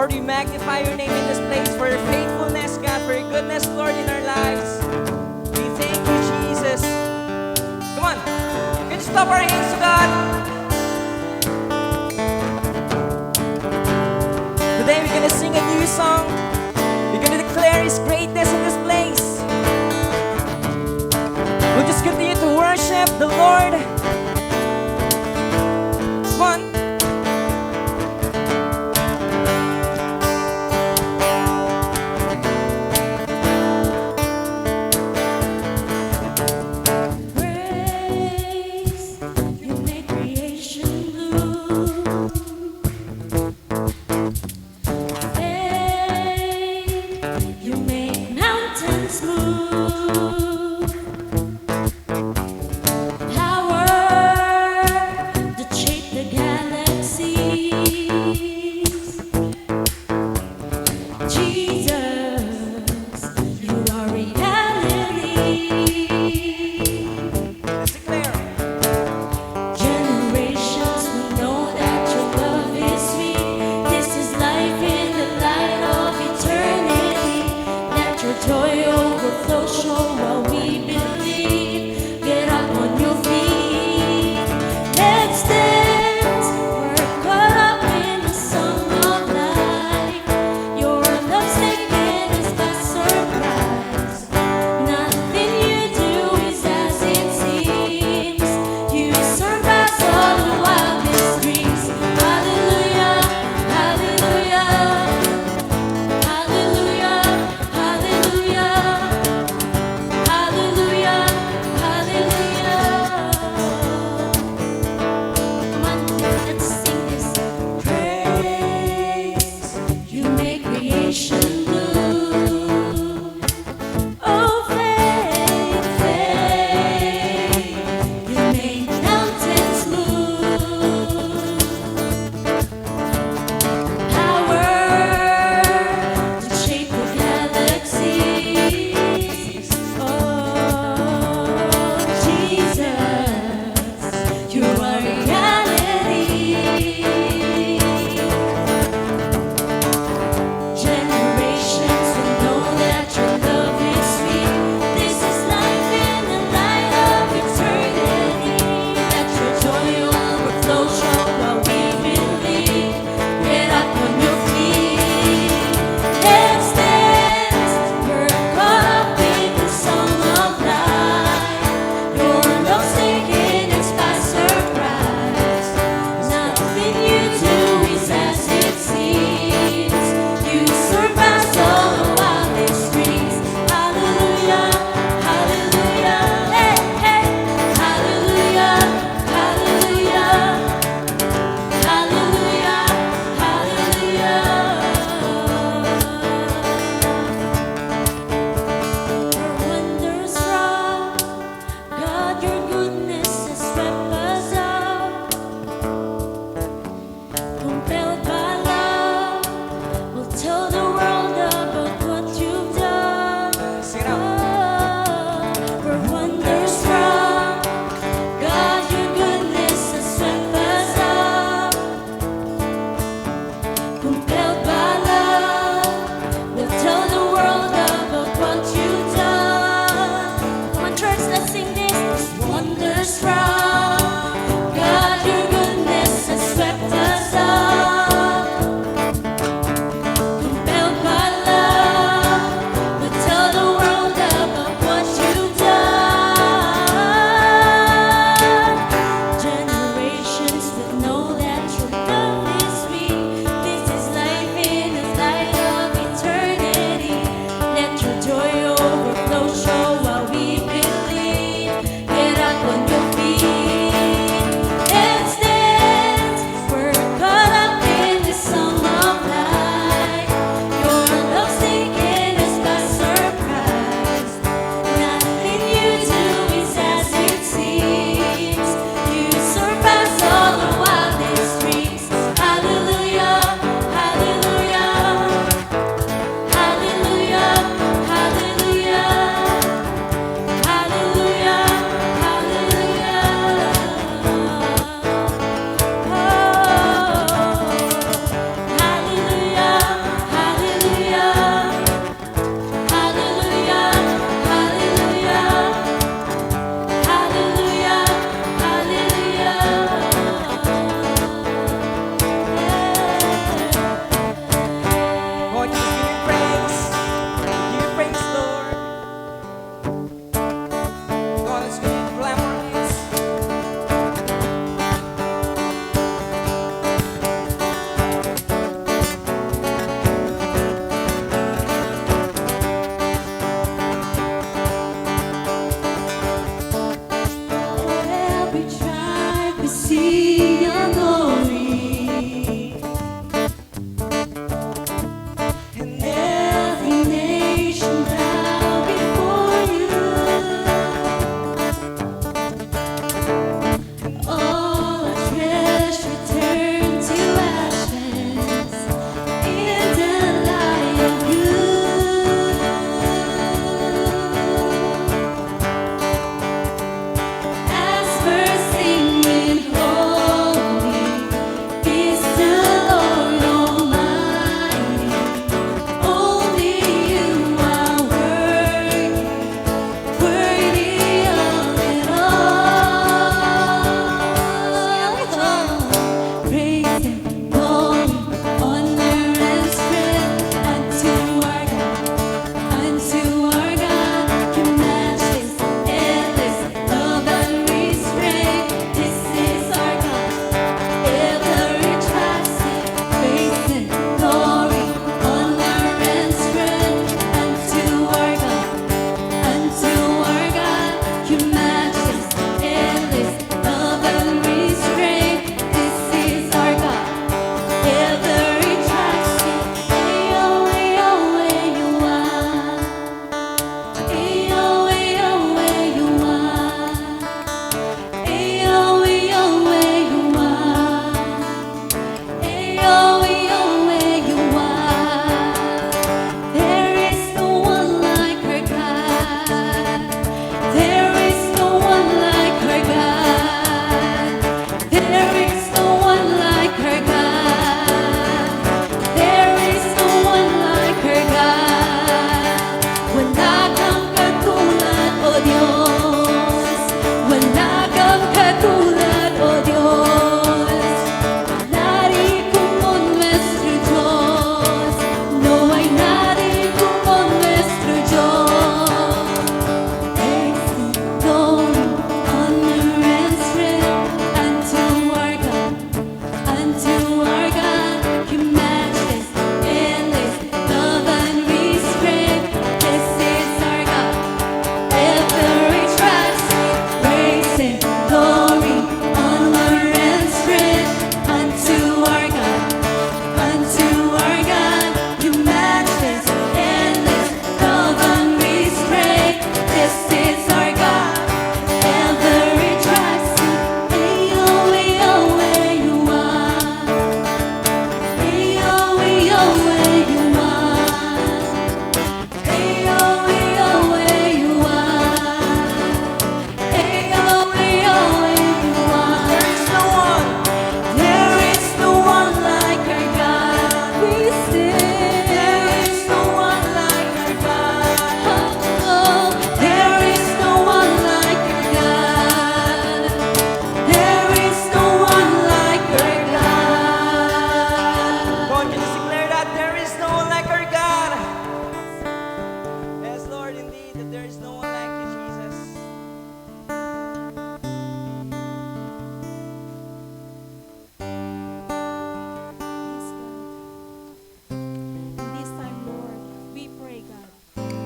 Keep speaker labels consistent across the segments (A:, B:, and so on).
A: Lord, we magnify your name in this place for your faithfulness, God, for your goodness, Lord, in our lives. We thank you, Jesus. Come on, can you stop our hands to God? Today we're gonna sing a new song. We're gonna declare His greatness in this place. We'll just continue to worship the Lord. Come on.
B: Grace, you made me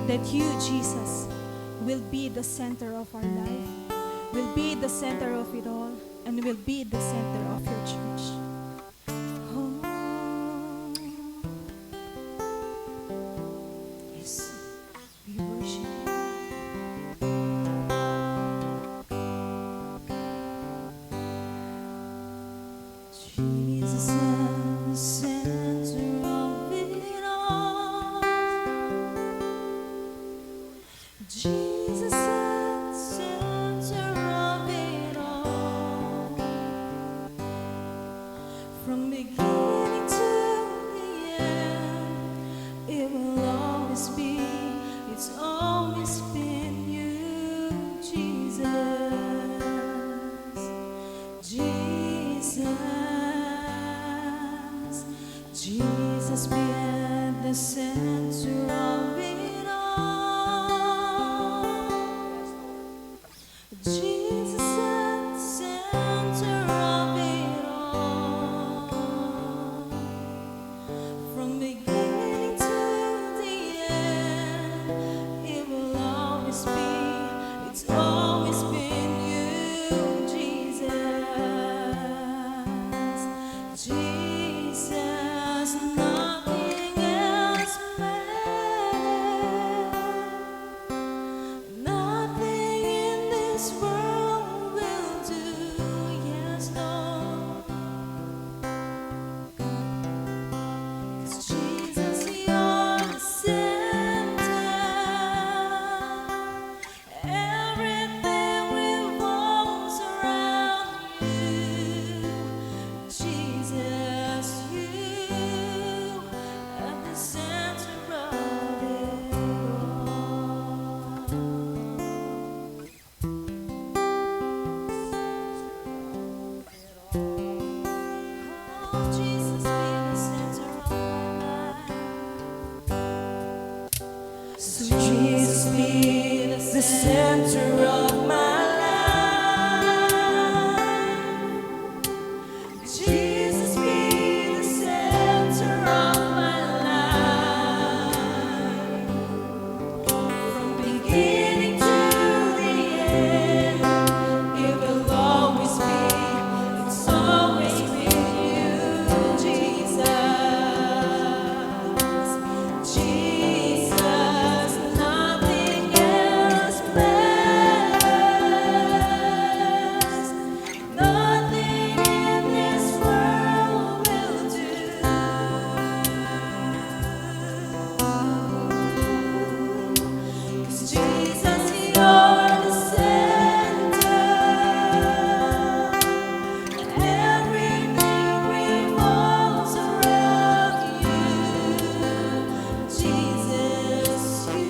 B: that you, Jesus, will be the center of our life, will be the center of it all, and will be the center of your church. Oh, yes, we worship you. Jesus at the center of it all. Jesus at the center of it all. From beginning to the end, it will always be, it's always been you, Jesus. Jesus, Jesus be at the center of it all. Jesus at the center of it all. From beginning to the end, it will always be, it's always been you, Jesus. Jesus, nothing else matters. Nothing in this world will do, yes, Lord. 'Cause Jesus, you're the center. Everything revolves around you. Jesus, you at the center of it all. Oh, Jesus, be the center of my life. So Jesus, be the center of my life. Jesus, be the center of my life. From beginning to the end, it will always be, it's always been you, Jesus. Jesus, nothing else matters. Nothing in this world will do. 'Cause Jesus, you're the center. Everything revolves around you. Jesus, you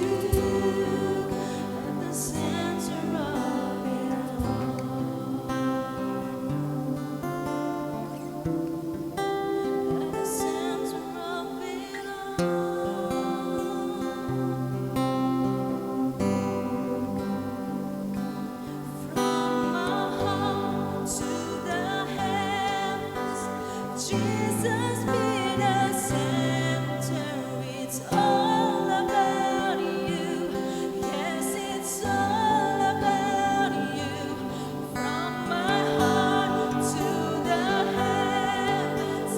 B: at the center of it all. At the center of it all. From my heart to the heavens, Jesus be the center. It's all about you. Yes, it's all about you. From my heart to the heavens,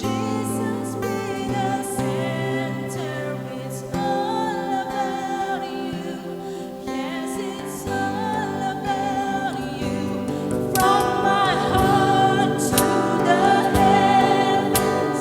B: Jesus be the center. It's all about you. Yes, it's all about you. From my heart to the heavens,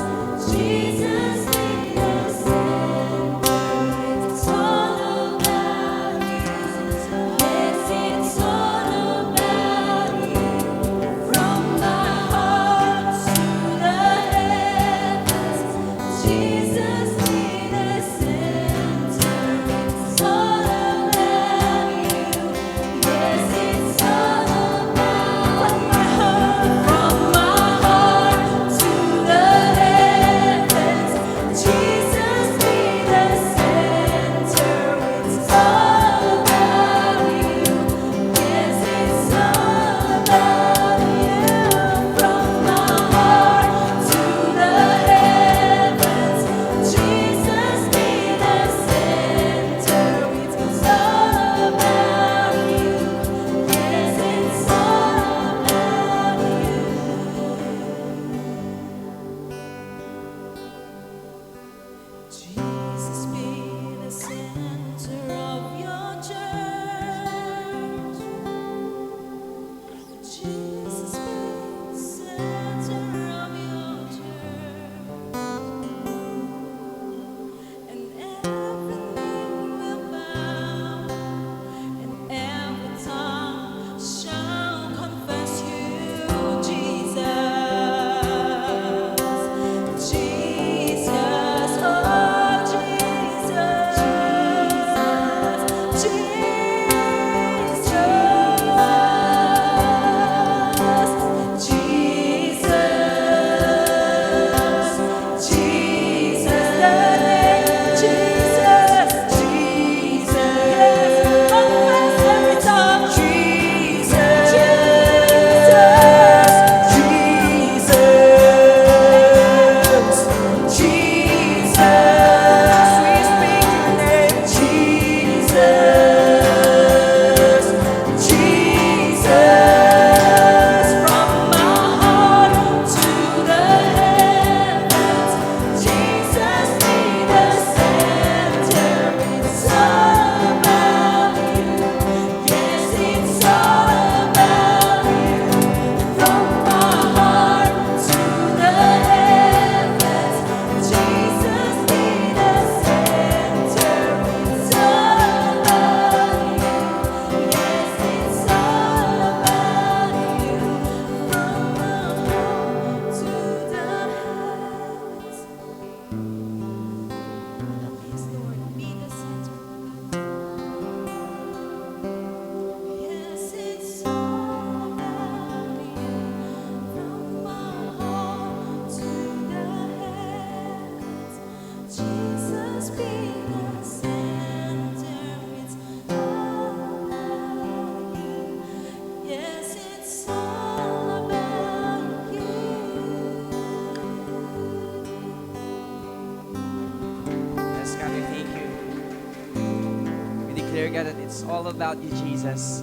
A: dear God, that it's all about you, Jesus.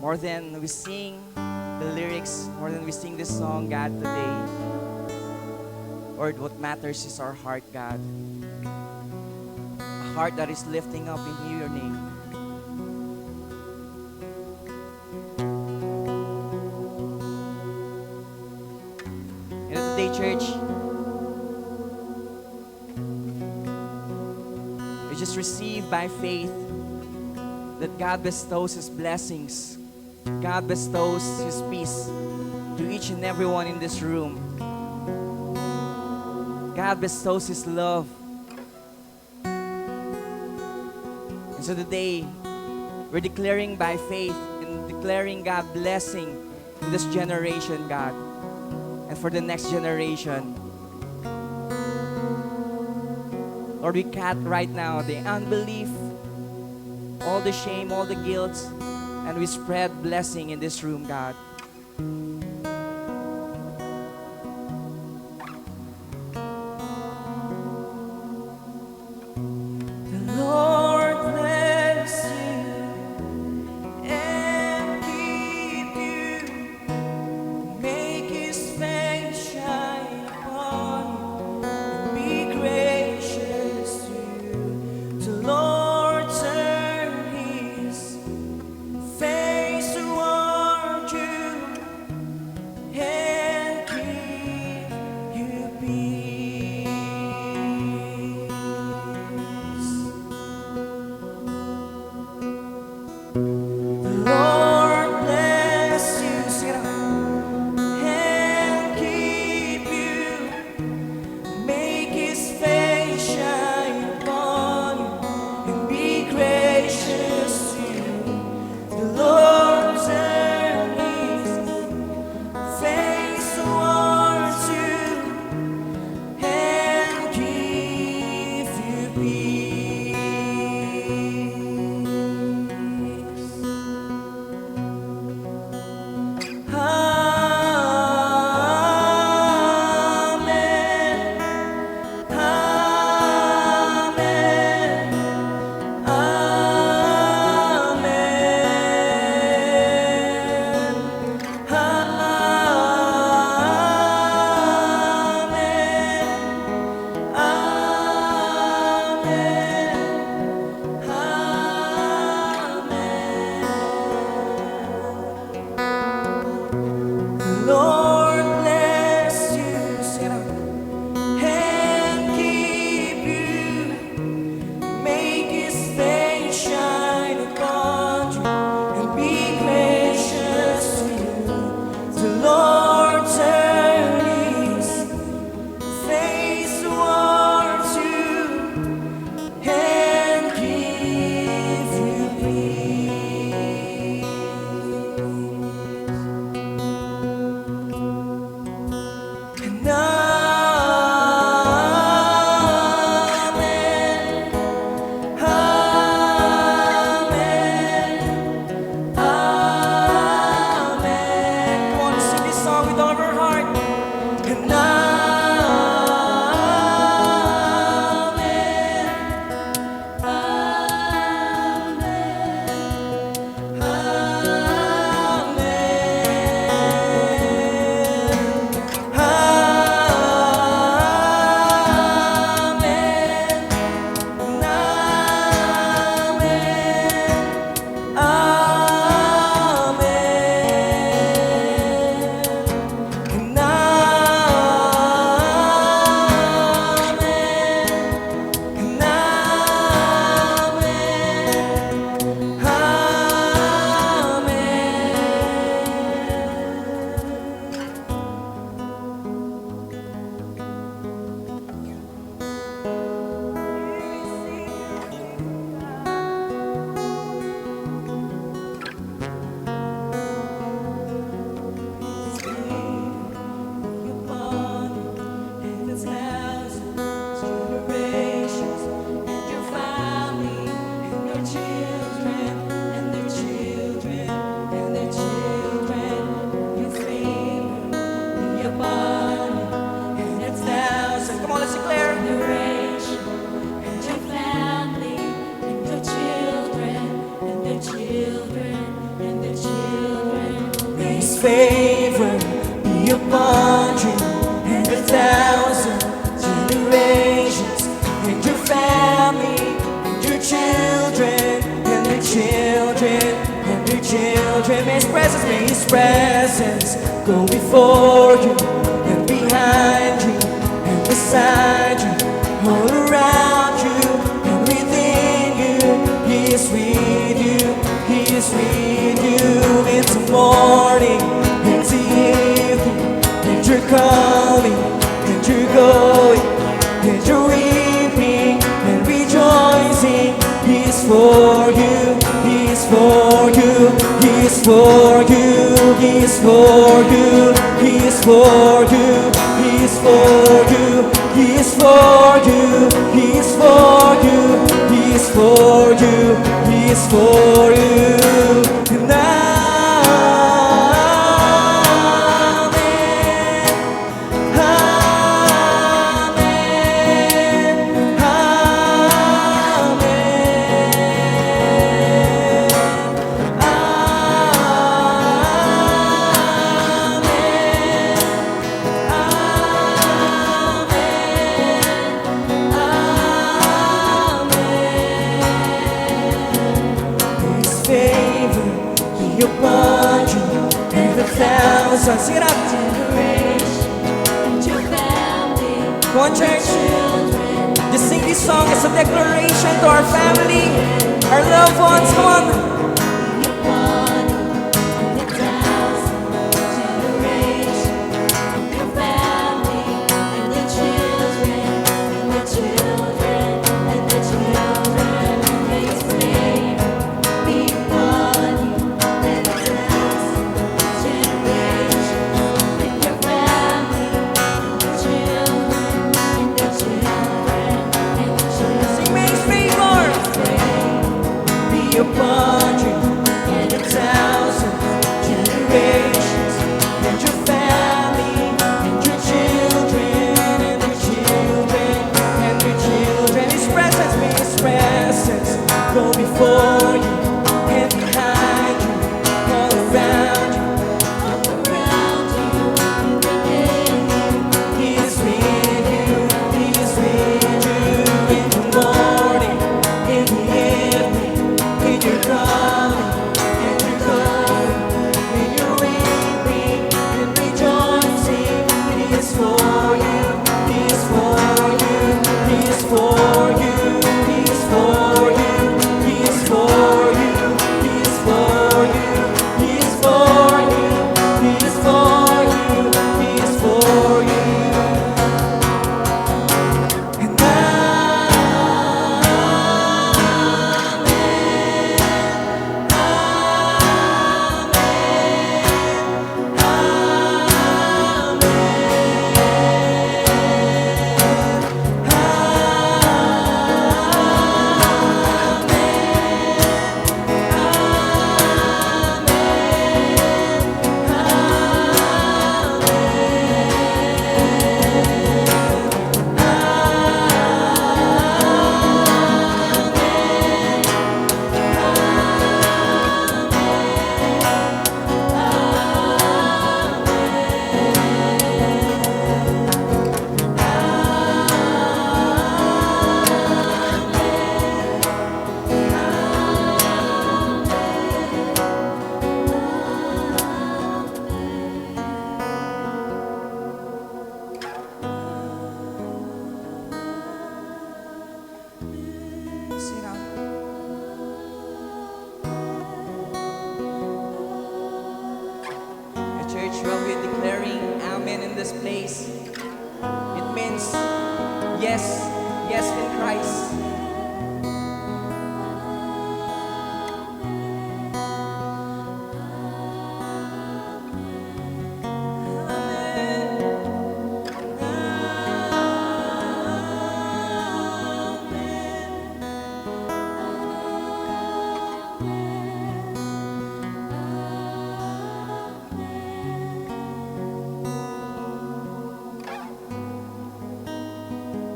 A: More than we sing the lyrics, more than we sing this song, God, today, Lord, what matters is our heart, God. A heart that is lifting up in your name. And today, church, we just receive by faith that God bestows His blessings. God bestows His peace to each and everyone in this room. God bestows His love. And so today, we're declaring by faith and declaring God blessing to this generation, God, and for the next generation. Lord, we cut right now the unbelief, all the shame, all the guilt, and we spread blessing in this room, God. favor be upon you and 1,000 generations, and your family, and your children, and their children, and their children. May His presence go before you, and behind you, and beside you, all around you, and within you. He is with you, He is with you. It's the morning, it's the evening, and you're coming, and you're going, and you're weeping and rejoicing. He is for you, He is for you, He is for you, He is for you, He is for you, He is for you, He is for you, He is for you, He is for you, He is for you. And favor be upon you and 1,000. Sing it out.
B: And your family,
A: Come on, church. Just sing this song as a declaration to our family, our loved ones. Come on.
B: upon you and 1,000 generations, and your family, and the children, and the children, and the children. May His favor be upon you and 1,000 generations, and your family, and the children, and the children, and the children.
A: Sing, may His favor be upon you and 1,000 generations, and your family, and your children, and their children, and their children. His presence, may His presence go before you and behind you, all around you.
B: Around you, within you.
A: He is with you, He is with you in the morning, in the evening, in your coming, and your going, in your weeping and rejoicing. He is for you, He is for you, He is for you, He is for you, He is for you, He is for you, He is for you, He is for you, He is for you. And sit down. The church will be declaring amen in this place. It means yes, yes in Christ.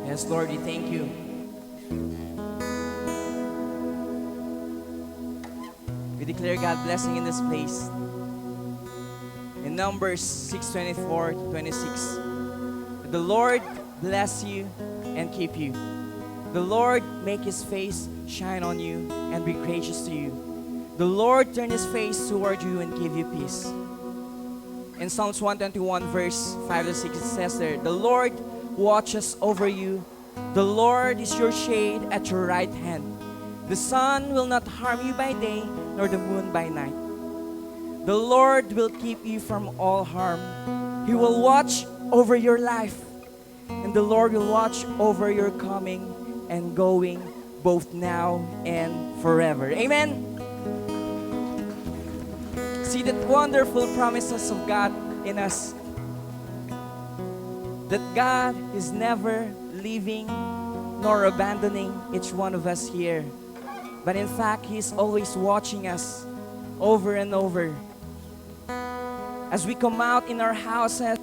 A: Yes, Lord, we thank you. We declare God blessing in this place. In In Numbers 6:24 to 26. The Lord bless you and keep you. The Lord make his face shine on you and be gracious to you. The Lord turn his face toward you and give you peace. In Psalms 121 verse 5 to 6 it says there, the Lord watches over you. The Lord is your shade at your right hand. The sun will not harm you by day, nor the moon by night. The Lord will keep you from all harm. He will watch over your life. And the Lord will watch over your coming and going, both now and forever. Amen? See that wonderful promises of God in us. That God is never leaving nor abandoning each one of us here. But in fact, He is always watching us over and over. As we come out in our houses,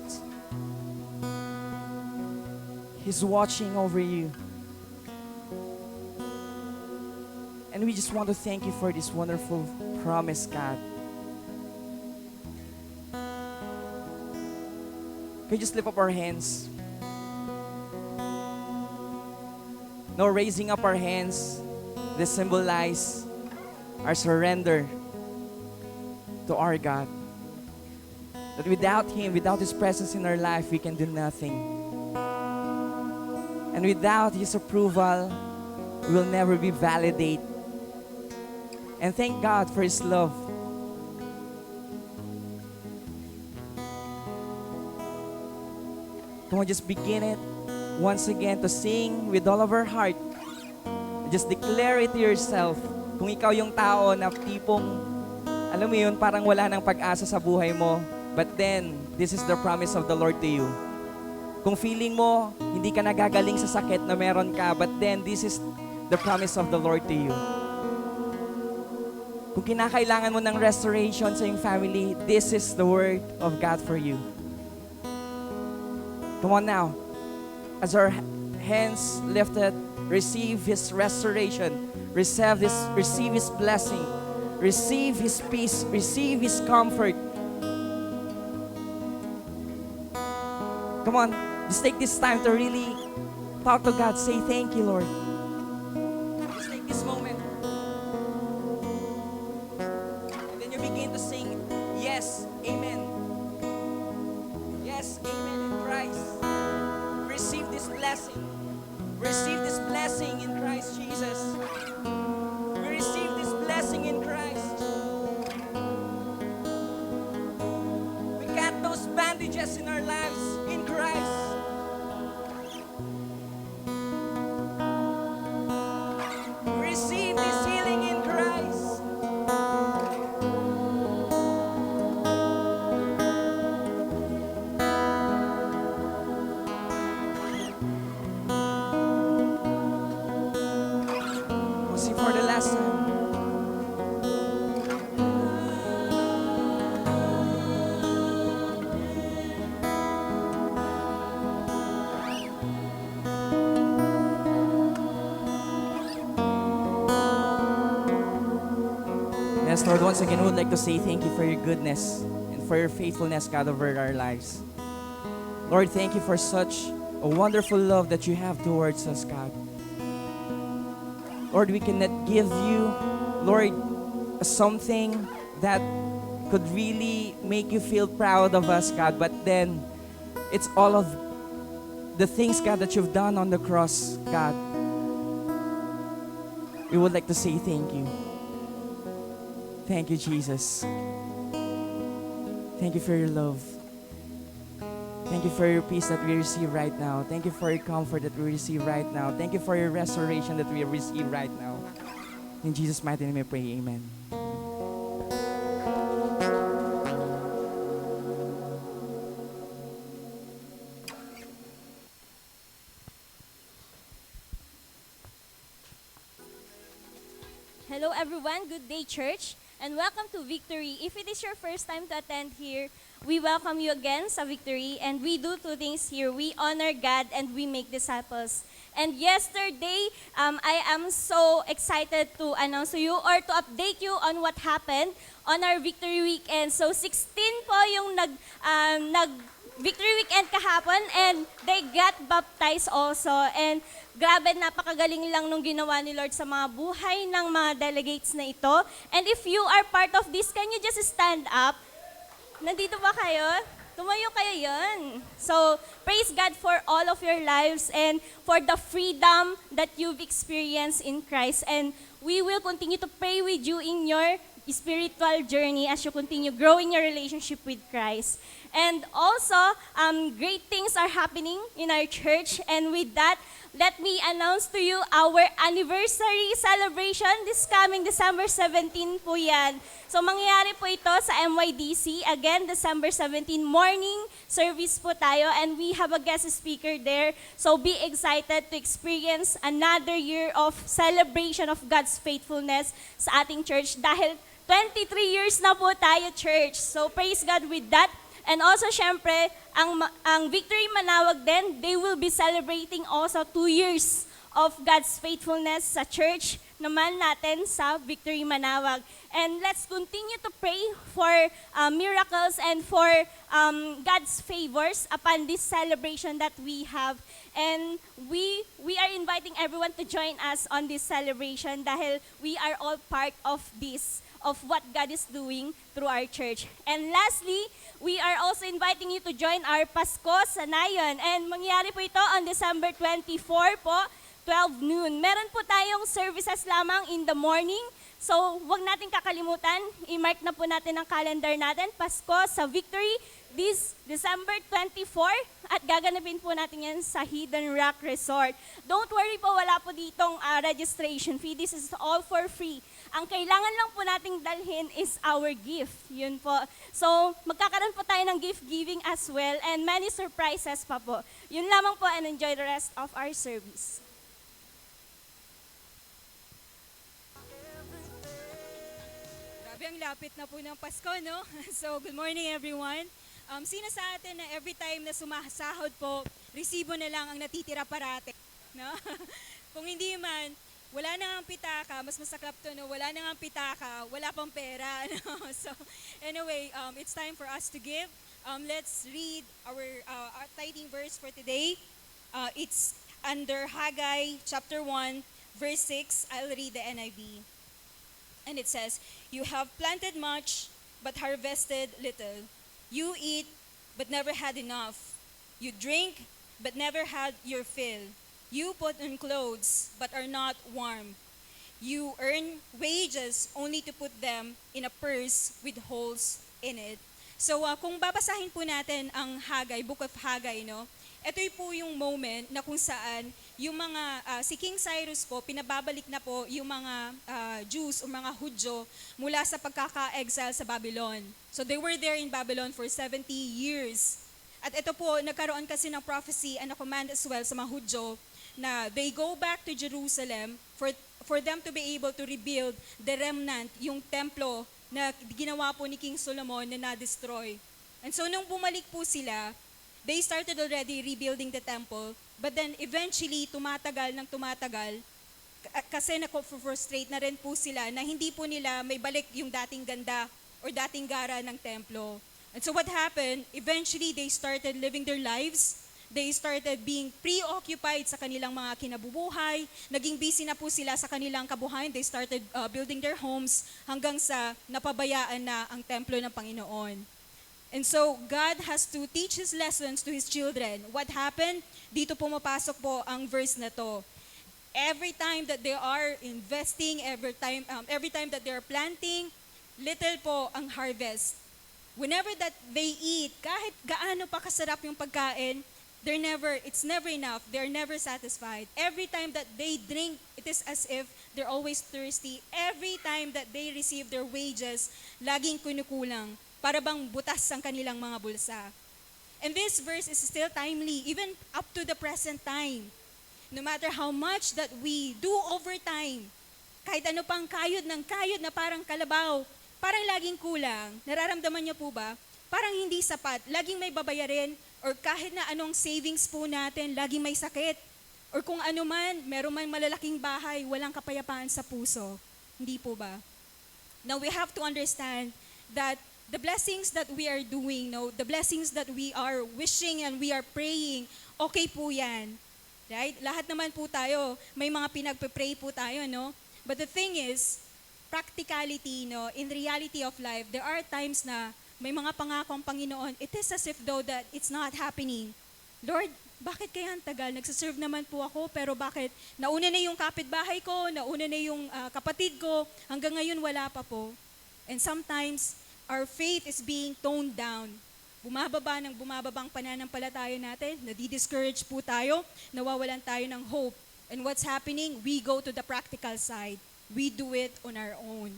A: He's watching over you. And we just want to thank you for this wonderful promise, God. Can you just lift up our hands? No, raising up our hands, this symbolize our surrender to our God. That without Him, without His presence in our life, we can do nothing. And without His approval, we will never be validated. And thank God for His love. Come on, just begin it once again to sing with all of our heart. Just declare it to yourself. Kung ikaw yung tao na tipong, alam mo yun, parang wala nang pag-asa sa buhay mo. But then, this is the promise of the Lord to you. Kung feeling mo, hindi ka nagagaling sa sakit na meron ka, but then, this is the promise of the Lord to you. Kung kinakailangan mo ng restoration sa iyong family, this is the word of God for you. Come on now. As our hands lifted, receive His restoration. Receive His blessing. Receive His peace. Receive His comfort. Come on. Just take this time to really talk to God. Say, thank you, Lord. Just take this moment. And then you begin to sing, yes, amen. Yes, amen in Christ. Receive this blessing. Receive this blessing in Christ Jesus. We receive this blessing in Christ. We cut those bandages in our lives in Christ. We receive this healing in Christ. We'll sing for the last time. Yes, Lord, once again, we would like to say thank you for your goodness and for your faithfulness, God, over our lives. Lord, thank you for such a wonderful love that you have towards us, God. Lord, we cannot give you, Lord, something that could really make you feel proud of us, God, but then it's all of the things, God, that you've done on the cross, God. We would like to say thank you. Thank you, Jesus. Thank you for your love. Thank you for your peace that we receive right now. Thank you for your comfort that we receive right now. Thank you for your restoration that we receive right now. In Jesus' mighty name I pray, amen.
C: Hello everyone, good day church, and welcome to Victory. If it is your first time to attend here, we welcome you again sa Victory, and we do two things here. We honor God and we make disciples. And yesterday, I am so excited to announce to you or to update you on what happened on our Victory Weekend. So 16 po yung nag Victory Weekend kahapon and they got baptized also. And grabe, napakagaling lang nung ginawa ni Lord sa mga buhay ng mga delegates na ito. And if you are part of this, can you just stand up? Nandito ba kayo? Tumayo kayo yun. So, praise God for all of your lives and for the freedom that you've experienced in Christ. And we will continue to pray with you in your spiritual journey as you continue growing your relationship with Christ. And also, great things are happening in our church. And with that, let me announce to you our anniversary celebration this coming December 17 po yan. So mangyayari po ito sa MYDC. Again, December 17 morning service po tayo and we have a guest speaker there. So be excited to experience another year of celebration of God's faithfulness sa ating church dahil 23 years na po tayo, church. So praise God with that. And also, syempre, ang Victory Manawag din, they will be celebrating also 2 years of God's faithfulness sa church naman natin sa Victory Manawag. And let's continue to pray for miracles and for God's favors upon this celebration that we have. And we are inviting everyone to join us on this celebration dahil we are all part of this, of what God is doing through our church. And lastly, we are also inviting you to join our Pasko sa Nayon. And mangyayari po ito on December 24 po, 12 noon. Meron po tayong services lamang in the morning. So, wag natin kakalimutan, i-mark na po natin ang calendar natin, Pasko sa Victory, this December 24, at gaganapin po natin yan sa Hidden Rock Resort. Don't worry po, wala po ditong registration fee. This is all for free. Ang kailangan lang po nating dalhin is our gift. Yun po. So, magkakaroon po tayo ng gift giving as well and many surprises pa po. Yun lamang po and enjoy the rest of our service.
D: Grabe, ang lapit na po ng Pasko, no? So, good morning everyone. Sino sa atin na every time na sumasahod po, resibo na lang ang natitira parate, no? Kung hindi man, wala na ang pitaka, mas masaklap to, no? Wala na ang pitaka, wala pang pera, no? So, anyway, it's time for us to give. Let's read our tithing verse for today. It's under Haggai chapter 1, verse 6. I'll read the NIV. And it says, "You have planted much, but harvested little. You eat, but never had enough. You drink, but never had your fill. You put on clothes, but are not warm. You earn wages only to put them in a purse with holes in it." So kung babasahin po natin ang Haggai, Book of Haggai, no? Ito po yung moment na kung saan yung mga, si King Cyrus po, pinababalik na po yung mga Jews o mga Hudyo mula sa pagkaka-exile sa Babylon. So they were there in Babylon for 70 years. At ito po, nagkaroon kasi ng prophecy and a command as well sa mga Hudyo na they go back to Jerusalem for them to be able to rebuild the remnant, yung templo na ginawa po ni King Solomon na na-destroy. And so nung bumalik po sila, they started already rebuilding the temple, but then eventually tumatagal kasi na-frustrate na rin po sila na hindi po nila may balik yung dating ganda or dating gara ng templo. And so what happened, eventually they started living their lives. They started being preoccupied sa kanilang mga kinabubuhay. Naging busy na po sila sa kanilang kabuhayan. They started building their homes hanggang sa napabayaan na ang templo ng Panginoon. And so, God has to teach His lessons to His children. What happened? Dito pumapasok po ang verse na to. Every time that they are investing, every time that they are planting, little po ang harvest. Whenever that they eat, kahit gaano pa kasarap yung pagkain, it's never enough. They're never satisfied. Every time that they drink, it is as if they're always thirsty. Every time that they receive their wages, laging kunukulang. Para bang butas ang kanilang mga bulsa. And this verse is still timely, even up to the present time. No matter how much that we do over time, kahit ano pang kayod na parang kalabaw, parang laging kulang. Nararamdaman niyo po ba? Parang hindi sapat, laging may babayarin, or kahit na anong savings po natin, laging may sakit. Or kung ano man, meron man malalaking bahay, walang kapayapaan sa puso. Hindi po ba? Now we have to understand that the blessings that we are doing, no, the blessings that we are wishing and we are praying, okay po yan. Right? Lahat naman po tayo, may mga pinagpe-pray po tayo, no? But the thing is, practicality, no, in reality of life, there are times na may mga pangako ang Panginoon, it is as if though that it's not happening. Lord, bakit kaya ang tagal? Nagsaserve naman po ako, pero bakit? Nauna na yung kapitbahay ko, nauna na yung kapatid ko, hanggang ngayon wala pa po. And sometimes, our faith is being toned down. Bumababa ng bumababang pananampalataya natin, nadi-discourage po tayo, nawawalan tayo ng hope. And what's happening? We go to the practical side. We do it on our own.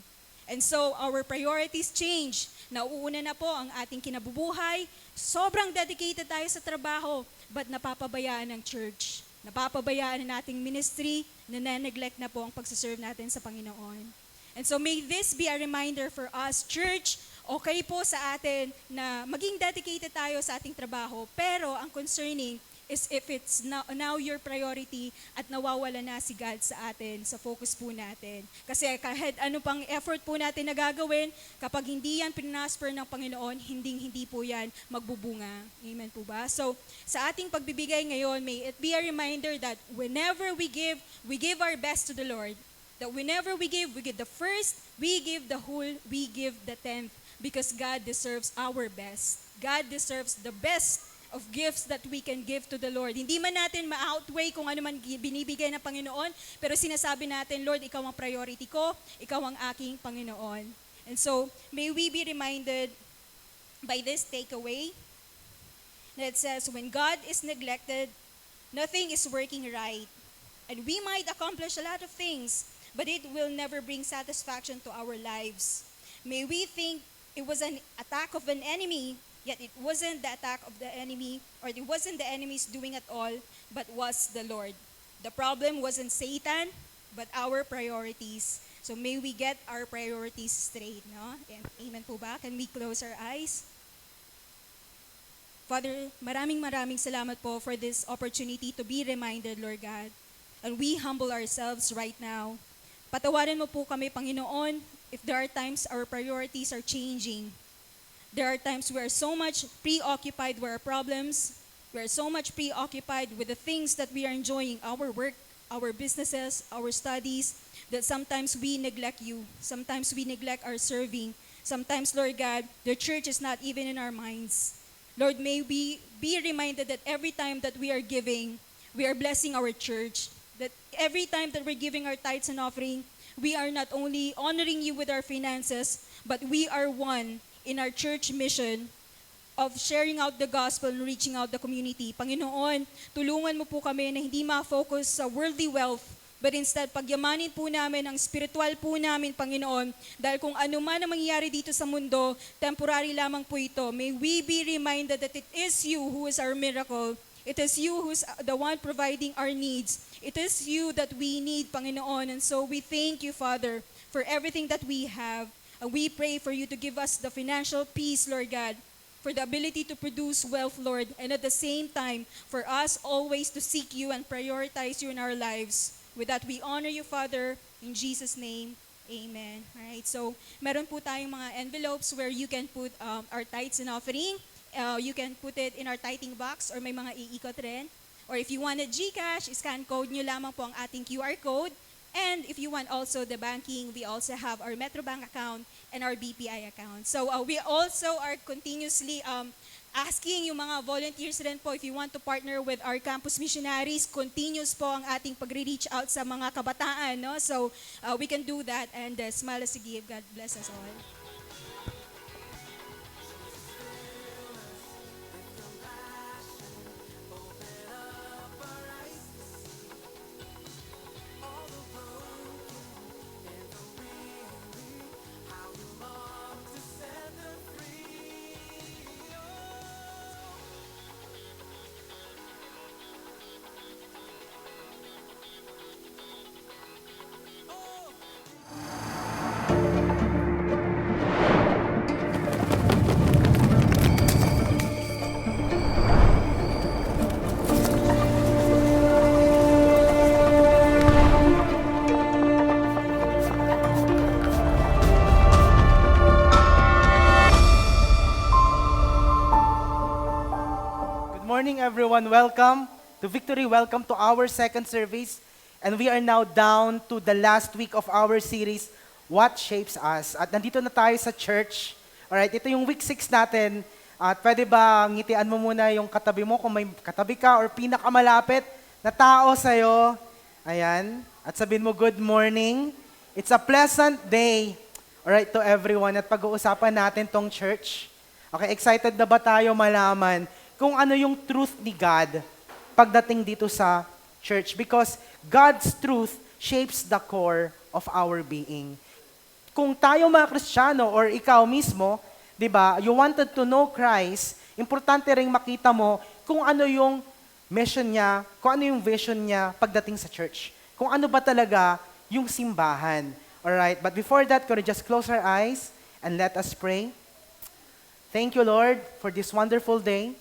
D: And so, our priorities change. Nauuna na po ang ating kinabubuhay. Sobrang dedicated tayo sa trabaho, but napapabayaan ng church. Napapabayaan ng ating ministry, na-neglect na po ang pagsaserve natin sa Panginoon. And so, may this be a reminder for us, church, okay po sa atin na maging dedicated tayo sa ating trabaho, pero ang concerning is if it's now your priority at nawawala na si God sa atin, sa focus po natin. Kasi kahit ano pang effort po natin na gagawin, kapag hindi yan pinasper ng Panginoon, hindi po yan magbubunga. Amen po ba? So, sa ating pagbibigay ngayon, may it be a reminder that whenever we give our best to the Lord. That whenever we give the first, we give the whole, we give the tenth. Because God deserves our best. God deserves the best of gifts that we can give to the Lord. Hindi man natin ma-outweigh kung ano man binibigay ng Panginoon, pero sinasabi natin, Lord, ikaw ang priority ko, ikaw ang aking Panginoon. And so, may we be reminded by this takeaway that says, when God is neglected, nothing is working right. And we might accomplish a lot of things, but it will never bring satisfaction to our lives. May we think it was an attack of an enemy, yet it wasn't the attack of the enemy, or it wasn't the enemy's doing at all, but was the Lord. The problem wasn't Satan, but our priorities. So may we get our priorities straight, no? Amen po ba? Can we close our eyes? Father, maraming salamat po for this opportunity to be reminded, Lord God. And we humble ourselves right now. Patawarin mo po kami, Panginoon, if there are times our priorities are changing. There are times we are so much preoccupied with our problems. We are so much preoccupied with the things that we are enjoying, our work, our businesses, our studies, that sometimes we neglect you. Sometimes we neglect our serving. Sometimes, Lord God, the church is not even in our minds. Lord, may we be reminded that every time that we are giving, we are blessing our church. That every time that we're giving our tithes and offering, we are not only honoring you with our finances, but we are one in our church mission of sharing out the gospel and reaching out the community. Panginoon, tulungan mo po kami na hindi ma-focus sa worldly wealth, but instead, pagyamanin po namin ang spiritual po namin, Panginoon, dahil kung ano man ang mangyayari dito sa mundo, temporary lamang po ito. May we be reminded that it is you who is our miracle. It is you who's the one providing our needs. It is you that we need, Panginoon. And so we thank you, Father, for everything that we have. And we pray for you to give us the financial peace, Lord God, for the ability to produce wealth, Lord, and at the same time, for us always to seek you and prioritize you in our lives. With that, we honor you, Father, in Jesus' name, amen. All right, so meron po tayong mga envelopes where you can put our tithes and offering. You can put it in our tithing box or may mga iikot rin. Or if you wanted GCash, scan code nyo lamang po ang ating QR code. And if you want also the banking, we also have our Metrobank account and our BPI account. So we also are continuously asking yung mga volunteers rin po, if you want to partner with our campus missionaries, continuous po ang ating pagre-reach out sa mga kabataan. No? So we can do that and smile as a give. God bless us all.
E: morning, everyone. Welcome to Victory. Welcome to our second service. And we are now down to the last week of our series, What Shapes Us. At nandito na tayo sa church. Alright, ito yung week 6 natin. At pwede ba ngitian mo muna yung katabi mo kung may katabi ka or pinakamalapit na tao sa'yo. Ayan. At sabihin mo, good morning. It's a pleasant day. Alright, to everyone. At pag-uusapan natin tong church. Okay, excited na ba tayo malaman kung ano yung truth ni God pagdating dito sa church? Because God's truth shapes the core of our being. Kung tayo mga Kristiyano or ikaw mismo, di ba, you wanted to know Christ, importante ring makita mo kung ano yung mission niya, kung ano yung vision niya pagdating sa church. Kung ano ba talaga yung simbahan. Alright, but before that, can we just close our eyes and let us pray? Thank you, Lord, for this wonderful day.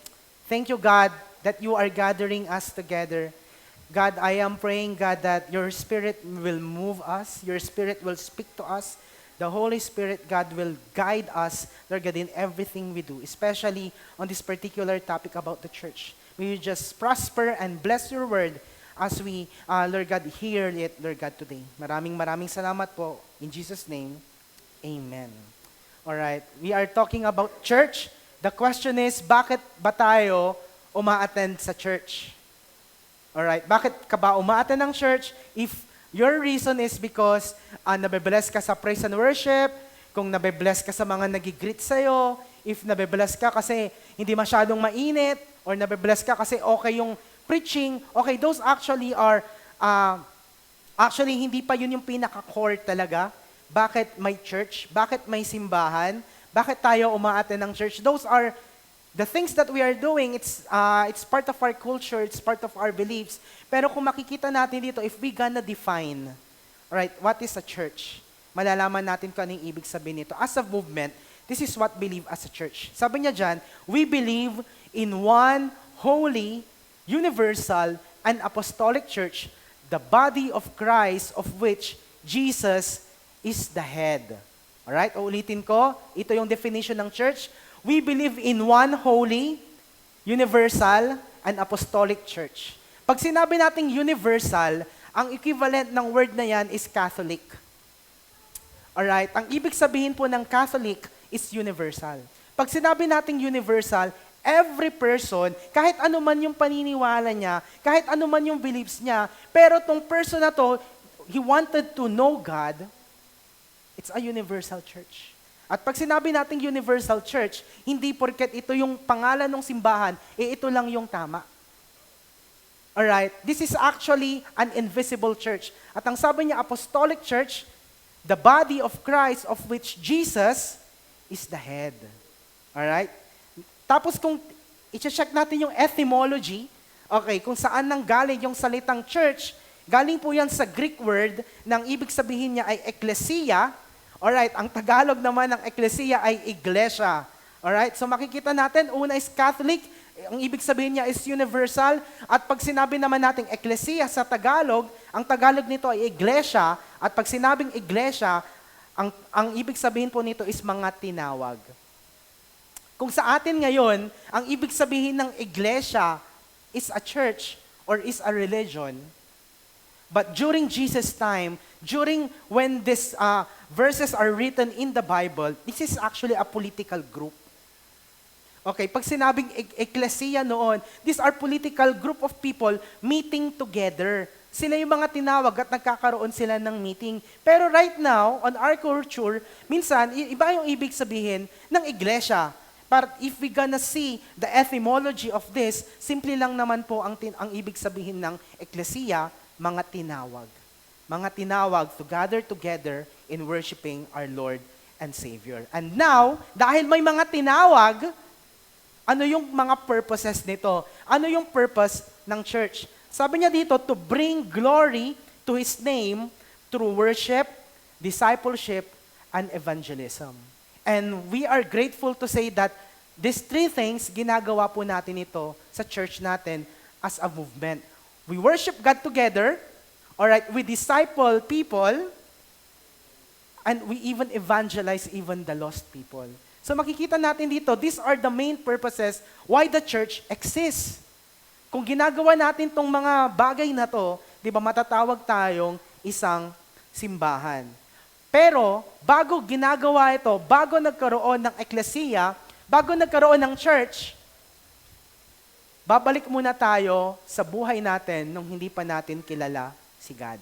E: Thank you, God, that you are gathering us together. God, I am praying, God, that your Spirit will move us. Your Spirit will speak to us. The Holy Spirit, God, will guide us, Lord God, in everything we do, especially on this particular topic about the church. May you just prosper and bless your word as we, Lord God, hear it, Lord God, today. Maraming salamat po. In Jesus' name, amen. Alright, we are talking about church. The question is, bakit ba tayo uma-attend sa church? Alright, bakit ka ba uma-attend ng church? If your reason is because nabe-bless ka sa praise and worship, kung nabe-bless ka sa mga nag-greet sa'yo, if nabe-bless ka kasi hindi masyadong mainit, or nabe-bless ka kasi okay yung preaching, okay, those actually are, actually hindi pa yun yung pinaka-core talaga. Bakit may church? Bakit may simbahan? Bakit tayo uma-attend ng church? Those are the things that we are doing. It's part of our culture, it's part of our beliefs. Pero kung makikita natin dito, if we gonna define, right, what is a church? Malalaman natin kung anong ibig sabihin nito. As a movement, this is what we believe as a church. Sabi niya dyan, we believe in one holy, universal, and apostolic church, the body of Christ, of which Jesus is the head. Alright, uulitin ko, ito yung definition ng church. We believe in one holy, universal, and apostolic church. Pag sinabi nating universal, ang equivalent ng word na yan is Catholic. Alright, ang ibig sabihin po ng Catholic is universal. Pag sinabi nating universal, every person, kahit ano man yung paniniwala niya, kahit ano man yung beliefs niya, pero tong person na to, he wanted to know God, it's a universal church. At pag sinabi nating universal church, hindi porket ito yung pangalan ng simbahan, ito lang yung tama. Alright? This is actually an invisible church. At ang sabi niya, apostolic church, the body of Christ of which Jesus is the head. Alright? Tapos kung i-check natin yung etymology, okay, kung saan nang galing yung salitang church, galing po yan sa Greek word, nang ibig sabihin niya ay ekklesia. Alright, ang Tagalog naman ng ekklesia ay iglesia. Alright, so makikita natin, una is Catholic, ang ibig sabihin niya is universal, at pag sinabi naman natin ekklesia sa Tagalog, ang Tagalog nito ay iglesia, at pag sinabing iglesia, ang ibig sabihin po nito is mga tinawag. Kung sa atin ngayon, ang ibig sabihin ng iglesia is a church or is a religion, but during Jesus' time, during when these verses are written in the Bible, this is actually a political group. Okay, pag sinabing ecclesia noon, these are political group of people meeting together. Sila yung mga tinawag at nagkakaroon sila ng meeting. Pero right now, on our culture, minsan, iba yung ibig sabihin ng iglesia. But if we gonna see the etymology of this, simple lang naman po ang ibig sabihin ng ecclesia, mga tinawag. Mga tinawag to gather together in worshiping our Lord and Savior. And now, dahil may mga tinawag, ano yung mga purposes nito? Ano yung purpose ng church? Sabi niya dito, to bring glory to His name through worship, discipleship, and evangelism. And we are grateful to say that these three things, ginagawa po natin ito sa church natin as a movement. We worship God together, alright, we disciple people, and we even evangelize even the lost people. So makikita natin dito, these are the main purposes why the church exists. Kung ginagawa natin tong mga bagay na to, di ba matatawag tayong isang simbahan. Pero bago ginagawa ito, bago nagkaroon ng eklesiya, bago nagkaroon ng church, babalik muna tayo sa buhay natin nung hindi pa natin kilala si God.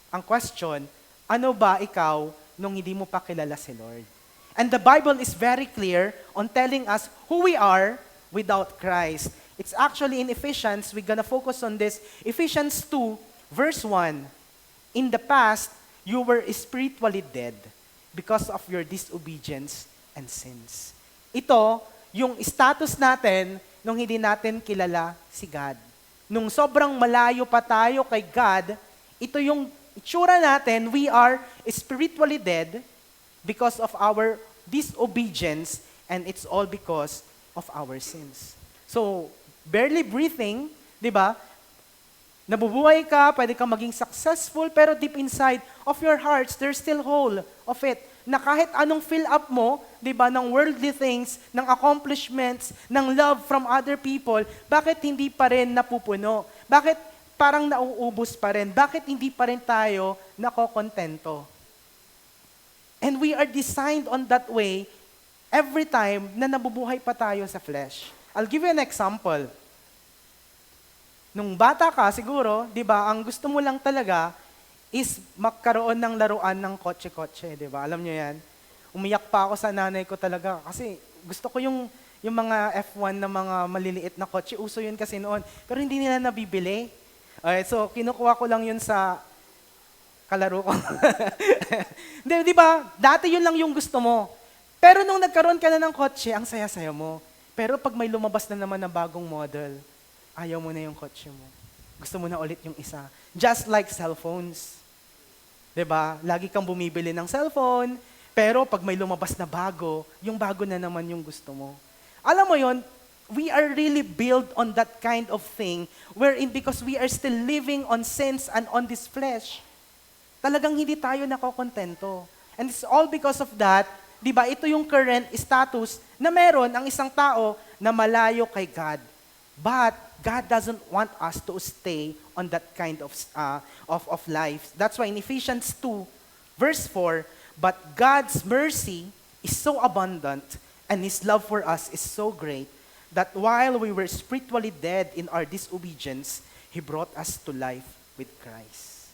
E: Ang question, ano ba ikaw nung hindi mo pa kilala si Lord? And the Bible is very clear on telling us who we are without Christ. It's actually in Ephesians, we're gonna focus on this. Ephesians 2, verse 1. In the past, you were spiritually dead because of your disobedience and sins. Ito, yung status natin nung hindi natin kilala si God. Nung sobrang malayo pa tayo kay God, ito yung itsura natin, we are spiritually dead because of our disobedience, and it's all because of our sins. So, barely breathing, di ba? Nabubuhay ka, pwede kang maging successful, pero deep inside of your hearts, there's still hole of it. Na kahit anong fill up mo, di ba, ng worldly things, ng accomplishments, ng love from other people, bakit hindi pa rin napupuno? Bakit parang nauubos pa rin? Bakit hindi pa rin tayo nakokontento? And we are designed on that way every time na nabubuhay pa tayo sa flesh. I'll give you an example. Nung bata ka, siguro, di ba, ang gusto mo lang talaga is magkaroon ng laruan ng kotse-kotse, di ba? Alam nyo yan? Umiyak pa ako sa nanay ko talaga kasi gusto ko yung mga F1 na mga maliliit na kotse. Uso yun kasi noon. Pero hindi nila nabibili. Okay, so kinukuha ko lang yun sa kalaro ko. Di ba? Dati yun lang yung gusto mo. Pero nung nagkaroon ka na ng kotse, ang saya-saya mo. Pero pag may lumabas na naman na bagong model, ayaw mo na yung kotse mo. Gusto mo na ulit yung isa. Just like cellphones. Di ba? Lagi kang bumibili ng cellphone, pero pag may lumabas na bago, yung bago na naman yung gusto mo. Alam mo yon, we are really built on that kind of thing wherein because we are still living on sins and on this flesh, talagang hindi tayo nakokontento. And it's all because of that, di ba, ito yung current status na meron ang isang tao na malayo kay God. But God doesn't want us to stay on that kind of life. That's why in Ephesians 2, verse 4, but God's mercy is so abundant and His love for us is so great that while we were spiritually dead in our disobedience, He brought us to life with Christ.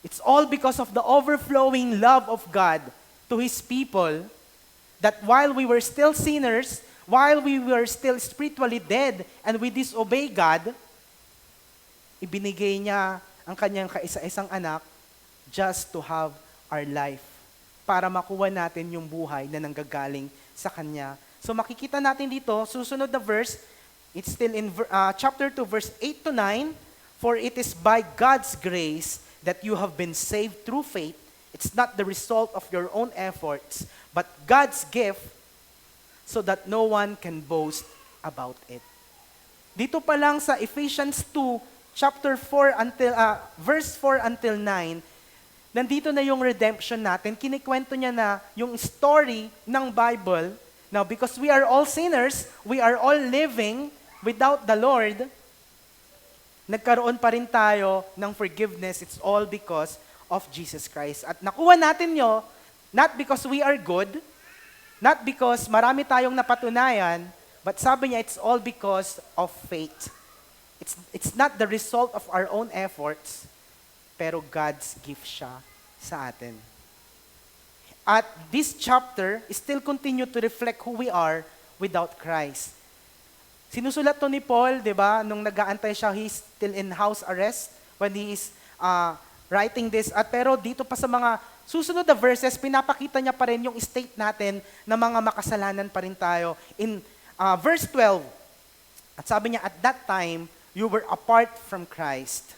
E: It's all because of the overflowing love of God to His people that while we were still sinners, while we were still spiritually dead and we disobey God, ibinigay niya ang kanyang kaisa-isang anak just to have our life para makuha natin yung buhay na nanggagaling sa Kanya. So makikita natin dito, susunod na verse, it's still in chapter 2, verse 8 to 9, for it is by God's grace that you have been saved through faith. It's not the result of your own efforts, but God's gift so that no one can boast about it. Dito pa lang sa Ephesians 2, chapter 4 until verse 4 until 9, nandito na yung redemption natin. Kinikwento niya na yung story ng Bible. Now, because we are all sinners, we are all living without the Lord, nagkaroon pa rin tayo ng forgiveness. It's all because of Jesus Christ. At nakuha natin nyo, not because we are good, not because marami tayong napatunayan, but sabi niya, it's all because of faith. It's not the result of our own efforts, pero God's gift siya sa atin. At this chapter still continue to reflect who we are without Christ. Sinusulat to ni Paul, di ba, nung nag-aantay siya, he's still in house arrest when he is writing this. At pero dito pa sa mga susunod na verses, pinapakita niya pa rin yung state natin na mga makasalanan pa rin tayo. In verse 12, at sabi niya, at that time, you were apart from Christ.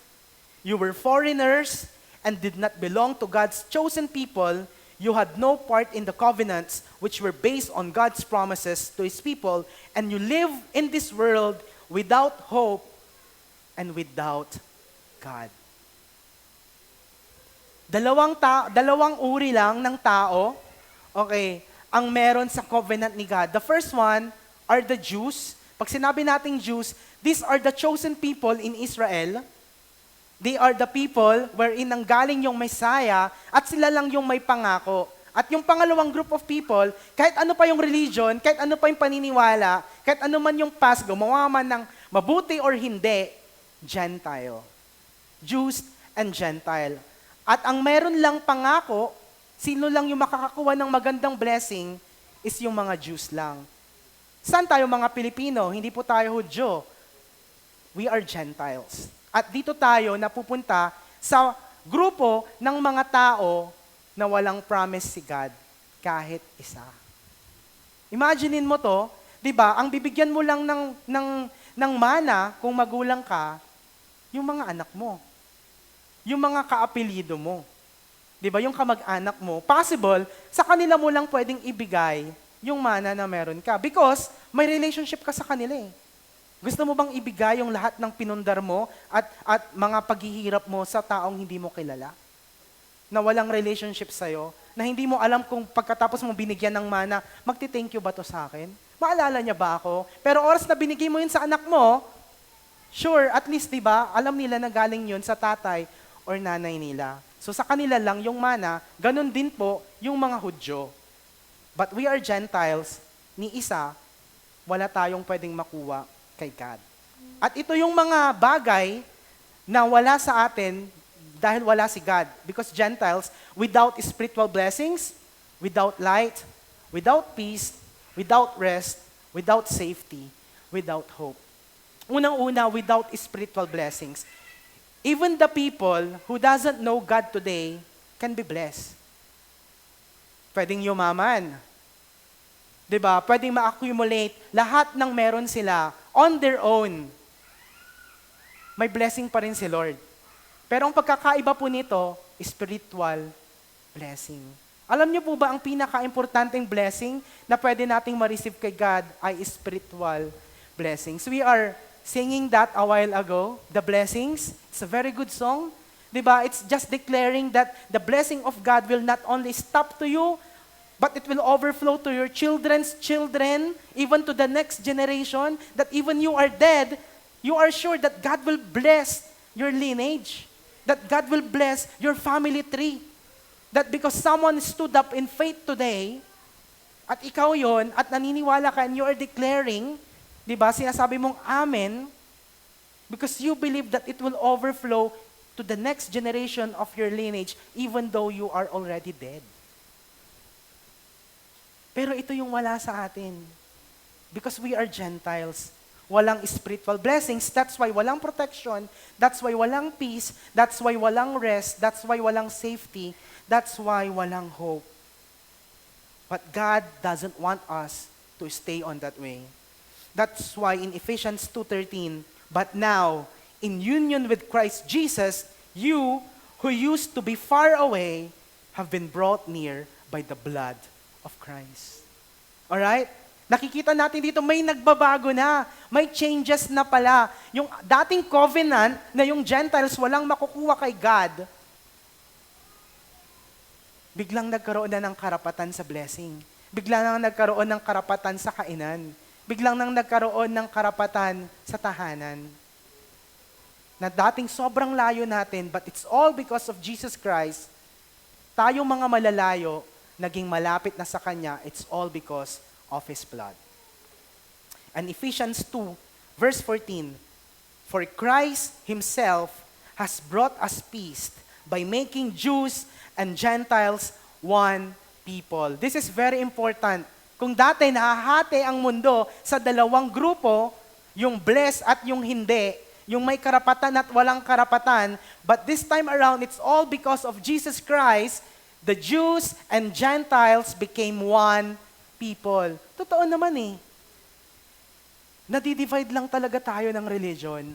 E: You were foreigners and did not belong to God's chosen people. You had no part in the covenants which were based on God's promises to His people, and you live in this world without hope and without God. Dalawang uri lang ng tao, okay, ang meron sa covenant ni God. The first one are the Jews. Pag sinabi nating Jews, these are the chosen people in Israel. They are the people wherein nanggaling yung Messiah at sila lang yung may pangako. At yung pangalawang group of people, kahit ano pa yung religion, kahit ano pa yung paniniwala, kahit ano man yung past, gumawa man ng mabuti or hindi, Gentile. Jews and Gentile. At ang meron lang pangako, sino lang yung makakakuha ng magandang blessing is yung mga Jews lang. Saan tayo mga Pilipino? Hindi po tayo Hudyo. We are Gentiles. At dito tayo napupunta sa grupo ng mga tao na walang promise si God kahit isa. Imaginein mo to, 'di ba? Ang bibigyan mo lang ng mana kung magulang ka, yung mga anak mo. Yung mga kaapelyido mo. 'Di ba? Yung kamag-anak mo. Possible, sa kanila mo lang pwedeng ibigay yung mana na meron ka because may relationship ka sa kanila eh. Gusto mo bang ibigay yung lahat ng pinundar mo at mga paghihirap mo sa taong hindi mo kilala? Na walang relationship sa'yo, na hindi mo alam kung pagkatapos mo binigyan ng mana, magti-thank you ba to sa akin? Maalala niya ba ako? Pero oras na binigay mo yun sa anak mo, sure, at least, di ba, alam nila na galing yun sa tatay or nanay nila. So sa kanila lang yung mana, ganun din po yung mga Hudyo. But we are Gentiles, ni isa, wala tayong pwedeng makuha kay God. At ito yung mga bagay na wala sa atin dahil wala si God. Because Gentiles, without spiritual blessings, without light, without peace, without rest, without safety, without hope. Unang-una, without spiritual blessings. Even the people who doesn't know God today can be blessed. Pwedeng yumaman. 'Di ba? Pwedeng ma-accumulate lahat ng meron sila on their own. May blessing pa rin si Lord. Pero ang pagkakaiba po nito, spiritual blessing. Alam niyo po ba ang pinaka-importanting blessing na pwede nating ma-receive kay God ay spiritual blessings. We are singing that a while ago, the blessings. It's a very good song. 'Di ba? It's just declaring that the blessing of God will not only stop to you, but it will overflow to your children's children, even to the next generation, that even you are dead, you are sure that God will bless your lineage, that God will bless your family tree. That because someone stood up in faith today, at ikaw yon, at naniniwala ka, and you are declaring, di ba, sinasabi mong amen, because you believe that it will overflow to the next generation of your lineage, even though you are already dead. Pero ito yung wala sa atin. Because we are Gentiles. Walang spiritual blessings. That's why walang protection. That's why walang peace. That's why walang rest. That's why walang safety. That's why walang hope. But God doesn't want us to stay on that way. That's why in Ephesians 2:13, but now, in union with Christ Jesus, you who used to be far away have been brought near by the blood of Christ. Alright? Nakikita natin dito, may nagbabago na. May changes na pala. Yung dating covenant na yung Gentiles walang makukuha kay God, biglang nagkaroon na ng karapatan sa blessing. Biglang nang nagkaroon ng karapatan sa kainan. Biglang nang nagkaroon ng karapatan sa tahanan. Na dating sobrang layo natin, but it's all because of Jesus Christ. Tayong mga malalayo, naging malapit na sa Kanya, it's all because of His blood. And Ephesians 2, verse 14, for Christ Himself has brought us peace by making Jews and Gentiles one people. This is very important. Kung dati nahahati ang mundo sa dalawang grupo, yung blessed at yung hindi, yung may karapatan at walang karapatan, but this time around, it's all because of Jesus Christ. The Jews and Gentiles became one people. Totoo naman eh. Nadi-divide lang talaga tayo ng religion.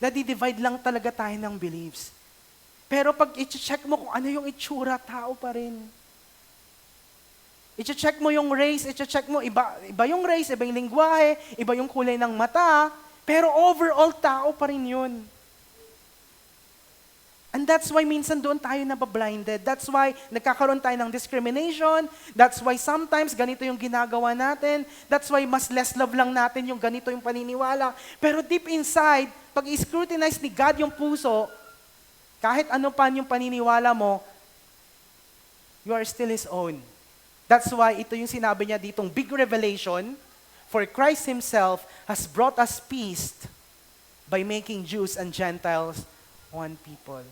E: Nadi-divide lang talaga tayo ng beliefs. Pero pag i-check mo kung ano yung itsura, tao pa rin. I-check mo yung race, i-check mo, iba yung race, iba yung lingwahe, iba yung kulay ng mata, pero overall, tao pa rin yun. And that's why minsan doon tayo nabablinded. That's why nagkakaroon tayo ng discrimination. That's why sometimes ganito yung ginagawa natin. That's why mas less love lang natin yung ganito yung paniniwala. Pero deep inside, pag i-scrutinize ni God yung puso, kahit ano pa yung paniniwala mo, you are still His own. That's why ito yung sinabi niya ditong big revelation, for Christ Himself has brought us peace by making Jews and Gentiles one people.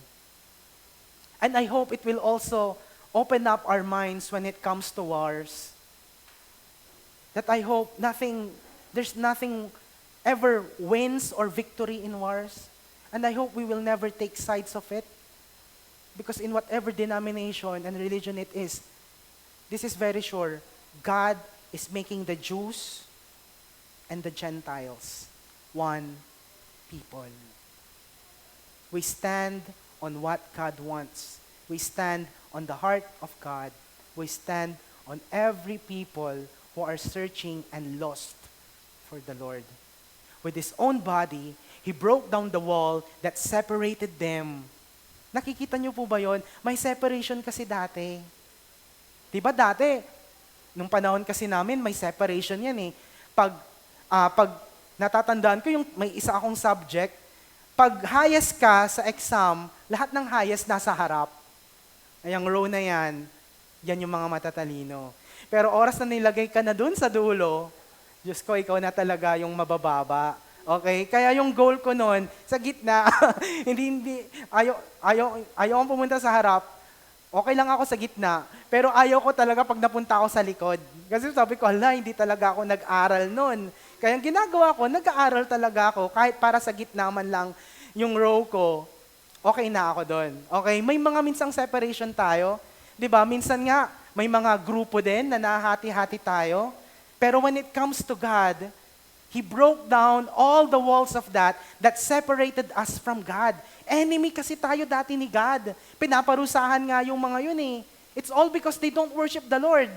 E: And I hope it will also open up our minds when it comes to wars. That I hope there's nothing ever wins or victory in wars. And I hope we will never take sides of it. Because in whatever denomination and religion it is, this is very sure, God is making the Jews and the Gentiles one people. We stand on what God wants. We stand on the heart of God. We stand on every people who are searching and lost for the Lord. With His own body, He broke down the wall that separated them. Nakikita niyo po ba yon? May separation kasi dati. Diba dati, nung panahon kasi namin, may separation yan eh. Pag natatandaan ko yung may isa akong subject, pag highest ka sa exam, lahat ng highest nasa harap. Ay, ang row na yan, yan yung mga matatalino. Pero oras na nilagay ka na dun sa dulo, Diyos ko, ikaw na talaga yung mabababa. Okay? Kaya yung goal ko noon, sa gitna, ayaw kong pumunta sa harap. Okay lang ako sa gitna, pero ayaw ko talaga pag napunta ako sa likod. Kasi sabi ko, hindi talaga ako nag-aral noon. Kaya ang ginagawa ko, nag-aaral talaga ako, kahit para sa gitna man lang yung row ko, okay na ako doon. Okay? May mga minsang separation tayo. 'Di ba? Minsan nga, may mga grupo din na nahati-hati tayo. Pero when it comes to God, He broke down all the walls of that separated us from God. Enemy kasi tayo dati ni God. Pinaparusahan nga yung mga yun eh. It's all because they don't worship the Lord.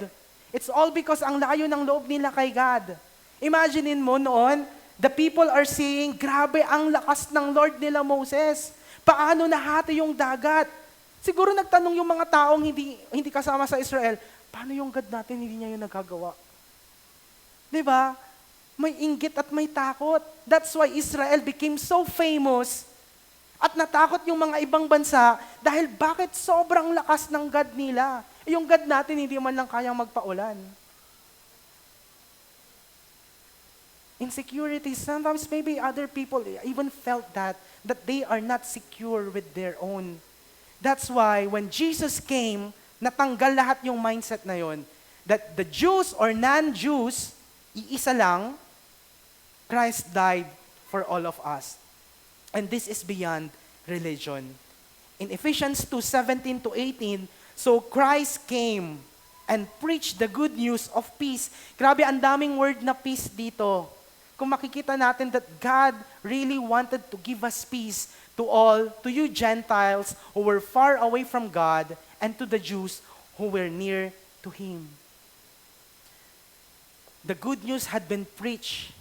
E: It's all because ang layo ng loob nila kay God. Imaginein mo noon, the people are saying, grabe ang lakas ng Lord nila Moses. Paano nahati yung dagat? Siguro nagtanong yung mga taong hindi kasama sa Israel, paano yung God natin hindi niya yung nagagawa? Diba? May inggit at may takot. That's why Israel became so famous at natakot yung mga ibang bansa dahil bakit sobrang lakas ng God nila? Yung God natin hindi man lang kayang magpaulan. Insecurity, sometimes maybe other people even felt that they are not secure with their own. That's why when Jesus came, natanggal lahat yung mindset na yon, that the Jews or non-Jews, iisa lang, Christ died for all of us. And this is beyond religion. In Ephesians 2:17 to 18, so Christ came and preached the good news of peace. Grabe, ang daming word na peace dito. Kung makikita natin that God really wanted to give us peace to you Gentiles who were far away from God, and to the Jews who were near to Him. The good news had been preached.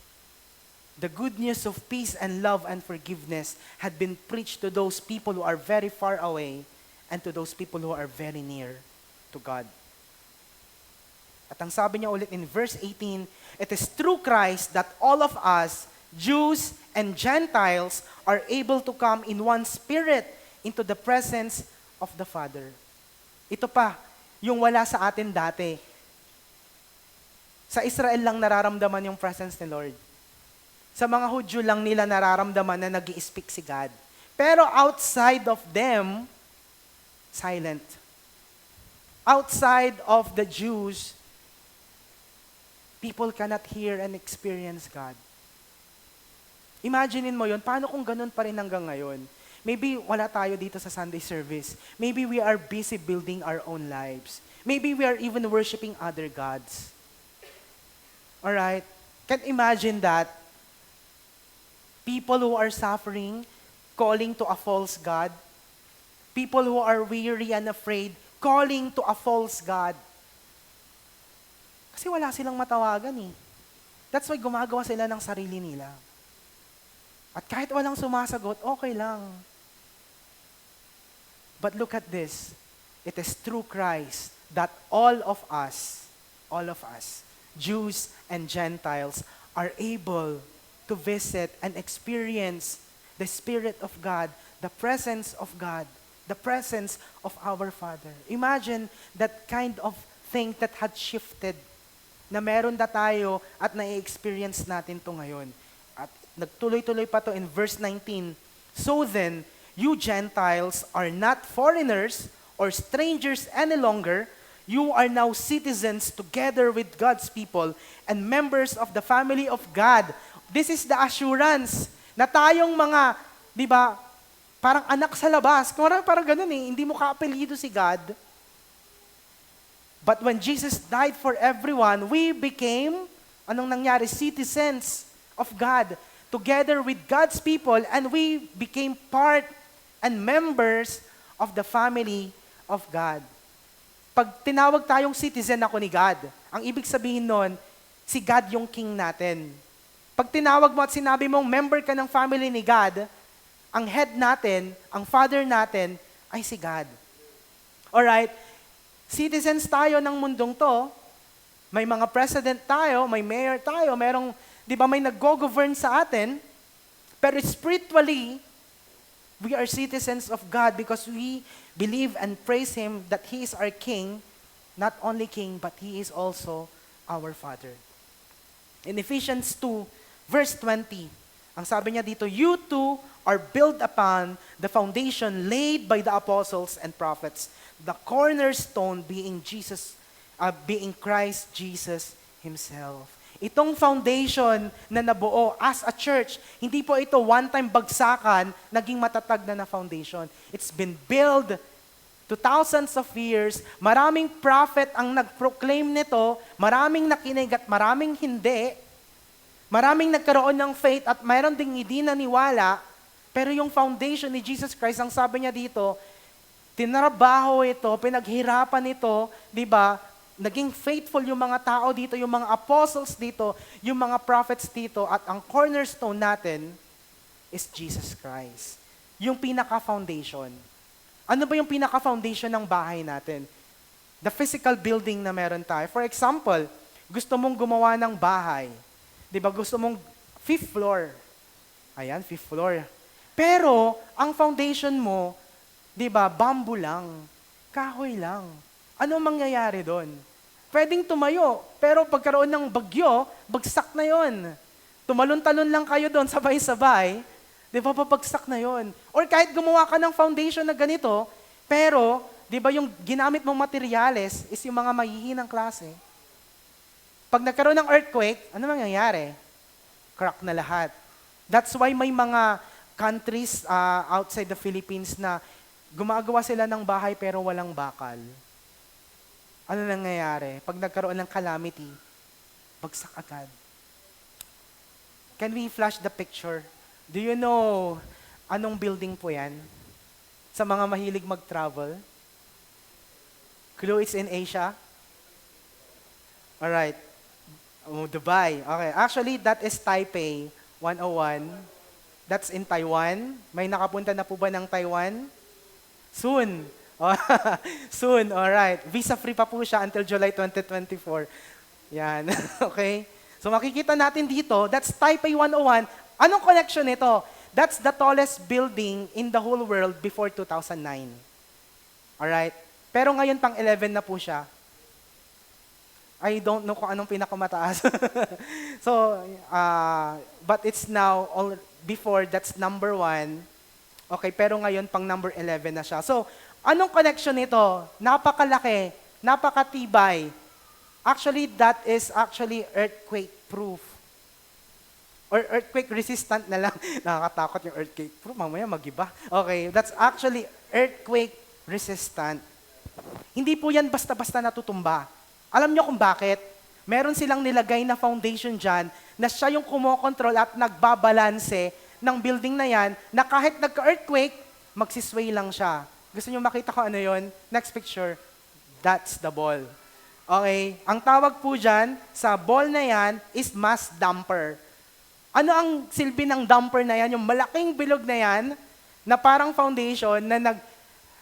E: The good news of peace and love and forgiveness had been preached to those people who are very far away and to those people who are very near to God. At ang sabi niya ulit in verse 18, it is through Christ that all of us, Jews and Gentiles, are able to come in one spirit into the presence of the Father. Ito pa, yung wala sa atin dati. Sa Israel lang nararamdaman yung presence ni Lord. Sa mga Hudyo lang nila nararamdaman na nag-i-speak si God. Pero outside of them, silent. Outside of the Jews, people cannot hear and experience God. Imaginein mo yun, paano kung ganun pa rin hanggang ngayon? Maybe wala tayo dito sa Sunday service. Maybe we are busy building our own lives. Maybe we are even worshiping other gods. Alright? Can't imagine that. People who are suffering, calling to a false God. People who are weary and afraid, calling to a false God. Kasi wala silang matawagan eh. That's why gumagawa sila ng sarili nila. At kahit walang sumasagot, okay lang. But look at this. It is through Christ that all of us, Jews and Gentiles, are able to visit and experience the Spirit of God, the presence of God, the presence of our Father. Imagine that kind of thing that had shifted, na meron na tayo at na-experience natin to ngayon. At nagtuloy-tuloy pa to in verse 19. So then, you Gentiles are not foreigners or strangers any longer. You are now citizens together with God's people and members of the family of God. This is the assurance na tayong mga, di ba, parang anak sa labas. Parang ganun eh, hindi mo kaapelido si God. But when Jesus died for everyone, we became, anong nangyari? Citizens of God, together with God's people, and we became part and members of the family of God. Pag tinawag tayong citizen ako ni God, ang ibig sabihin nun, si God yung king natin. Pag tinawag mo at sinabi mong member ka ng family ni God, ang head natin, ang father natin, ay si God. Alright? Citizens tayo ng mundong to, may mga president tayo, may mayor tayo, merong, di ba, may nag-go-govern sa atin, pero spiritually, we are citizens of God because we believe and praise Him that He is our King, not only King, but He is also our Father. In Ephesians 2, verse 20, ang sabi niya dito, you too are built upon the foundation laid by the apostles and prophets, the cornerstone being Christ Jesus Himself. Itong foundation na nabuo as a church, hindi po ito one-time bagsakan, naging matatag na foundation. It's been built to thousands of years. Maraming prophet ang nag-proclaim nito, maraming nakinig at maraming hindi. Maraming nagkaroon ng faith at mayroon ding hindi naniwala. Pero yung foundation ni Jesus Christ, ang sabi niya dito, tinrabaho ito, pinaghirapan ito, di ba? Naging faithful yung mga tao dito, yung mga apostles dito, yung mga prophets dito, at ang cornerstone natin is Jesus Christ. Yung pinaka-foundation. Ano ba yung pinaka-foundation ng bahay natin? The physical building na meron tayo. For example, gusto mong gumawa ng bahay. Di ba? Gusto mong 5th floor. Ayan, 5th floor. Pero, ang foundation mo, di ba, bamboo lang. Kahoy lang. Ano mangyayari doon? Pwedeng tumayo, pero pagkaroon ng bagyo, bagsak na yon. Tumalon-talon lang kayo doon, sabay-sabay, di ba, babagsak na yon. Or kahit gumawa ka ng foundation na ganito, pero, di ba, yung ginamit mong materyales is yung mga mahihinang klase. Pag nagkaroon ng earthquake, ano mangyayari? Crack na lahat. That's why may mga countries outside the Philippines na gumagawa sila ng bahay pero walang bakal. Ano nangyayari? Pag nagkaroon ng calamity, bagsak agad. Can we flash the picture? Do you know anong building po yan? Sa mga mahilig mag-travel? Clue, it's in Asia? Alright. Dubai. Okay. Actually, that is Taipei 101. That's in Taiwan. May nakapunta na po ba ng Taiwan? Soon. Soon, alright. Visa-free pa po siya until July 2024. Yan, okay? So makikita natin dito, that's Taipei 101. Anong connection nito? That's the tallest building in the whole world before 2009. Alright? Pero ngayon pang 11 na po siya. I don't know kung anong pinakamataas. So, but it's now, before that's number 1. Okay, pero ngayon pang number 11 na siya. So, anong connection nito? Napakalaki, napakatibay. Actually, that is actually earthquake-proof. Or earthquake-resistant na lang. Nakakatakot yung earthquake-proof. Mamaya mag-iba. Okay, that's actually earthquake-resistant. Hindi po yan basta-basta natutumba. Alam nyo kung bakit? Meron silang nilagay na foundation dyan na siya yung kumokontrol at nagbabalanse ng building na yan na kahit nagka-earthquake, magsisway lang siya. Gusto nyo makita ko ano yon? Next picture. That's the ball. Okay? Ang tawag po dyan sa ball na yan is mass damper. Ano ang silbi ng damper na yan? Yung malaking bilog na yan na parang foundation na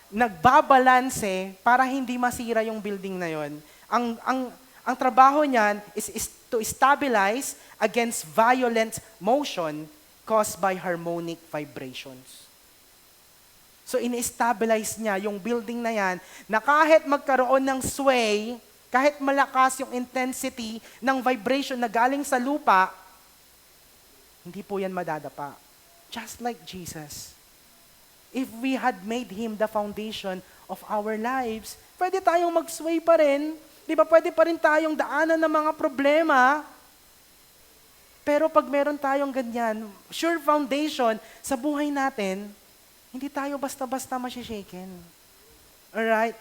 E: nagbabalanse para hindi masira yung building na yon. Ang trabaho niyan is to stabilize against violent motion caused by harmonic vibrations. So ini-stabilize niya yung building na yan na kahit magkaroon ng sway, kahit malakas yung intensity ng vibration na galing sa lupa, hindi po yan madadapa. Just like Jesus. If we had made Him the foundation of our lives, pwede tayong mag-sway pa rin. Di ba, pwede pa rin tayong daanan ng mga problema. Pero pag meron tayong ganyan, sure foundation sa buhay natin, hindi tayo basta-basta masishaken. Alright?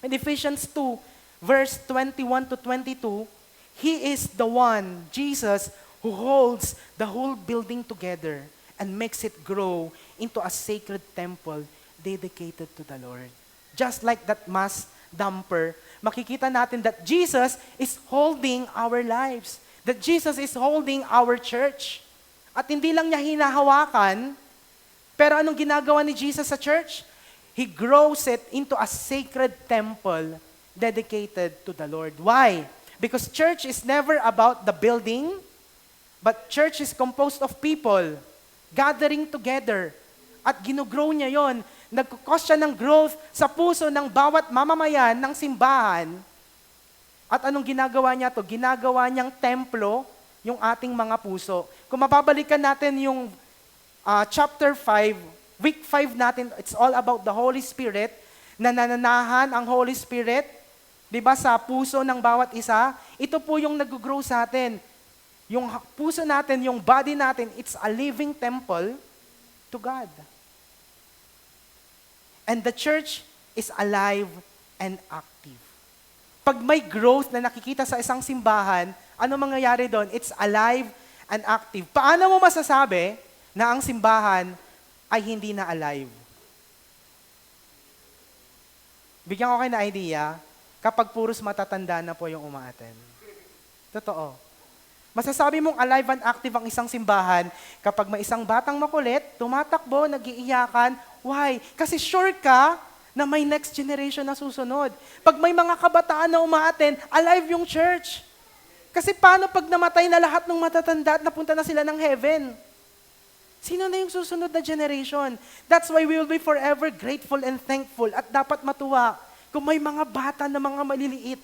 E: In Ephesians 2, verse 21 to 22, He is the one, Jesus, who holds the whole building together and makes it grow into a sacred temple dedicated to the Lord. Just like that mass dumper, makikita natin that Jesus is holding our lives. That Jesus is holding our church. At hindi lang niya hinahawakan, pero anong ginagawa ni Jesus sa church? He grows it into a sacred temple dedicated to the Lord. Why? Because church is never about the building, but church is composed of people gathering together. At ginugrow niya yon. Nagkukos siya ng growth sa puso ng bawat mamamayan ng simbahan. At anong ginagawa niya to? Ginagawa niyang templo yung ating mga puso. Kung mababalikan natin yung chapter 5, week 5 natin, it's all about the Holy Spirit, na nananahan ang Holy Spirit, di ba, sa puso ng bawat isa. Ito po yung nag-grow sa atin. Yung puso natin, yung body natin, it's a living temple to God. And the church is alive and active. Pag may growth na nakikita sa isang simbahan, ano mangyayari doon? It's alive and active. Paano mo masasabi na ang simbahan ay hindi na alive? Bigyan ko kayo na idea, kapag puros matatanda na po yung umaattend. Totoo. Masasabi mong alive and active ang isang simbahan kapag may isang batang makulit, tumatakbo, nag-iiyakan. Why? Kasi sure ka na may next generation na susunod. Pag may mga kabataan na umaattend, alive yung church. Kasi paano pag namatay na lahat ng matatanda at napunta na sila ng heaven? Sino na yung susunod na generation? That's why we will be forever grateful and thankful at dapat matuwa kung may mga bata na mga maliliit.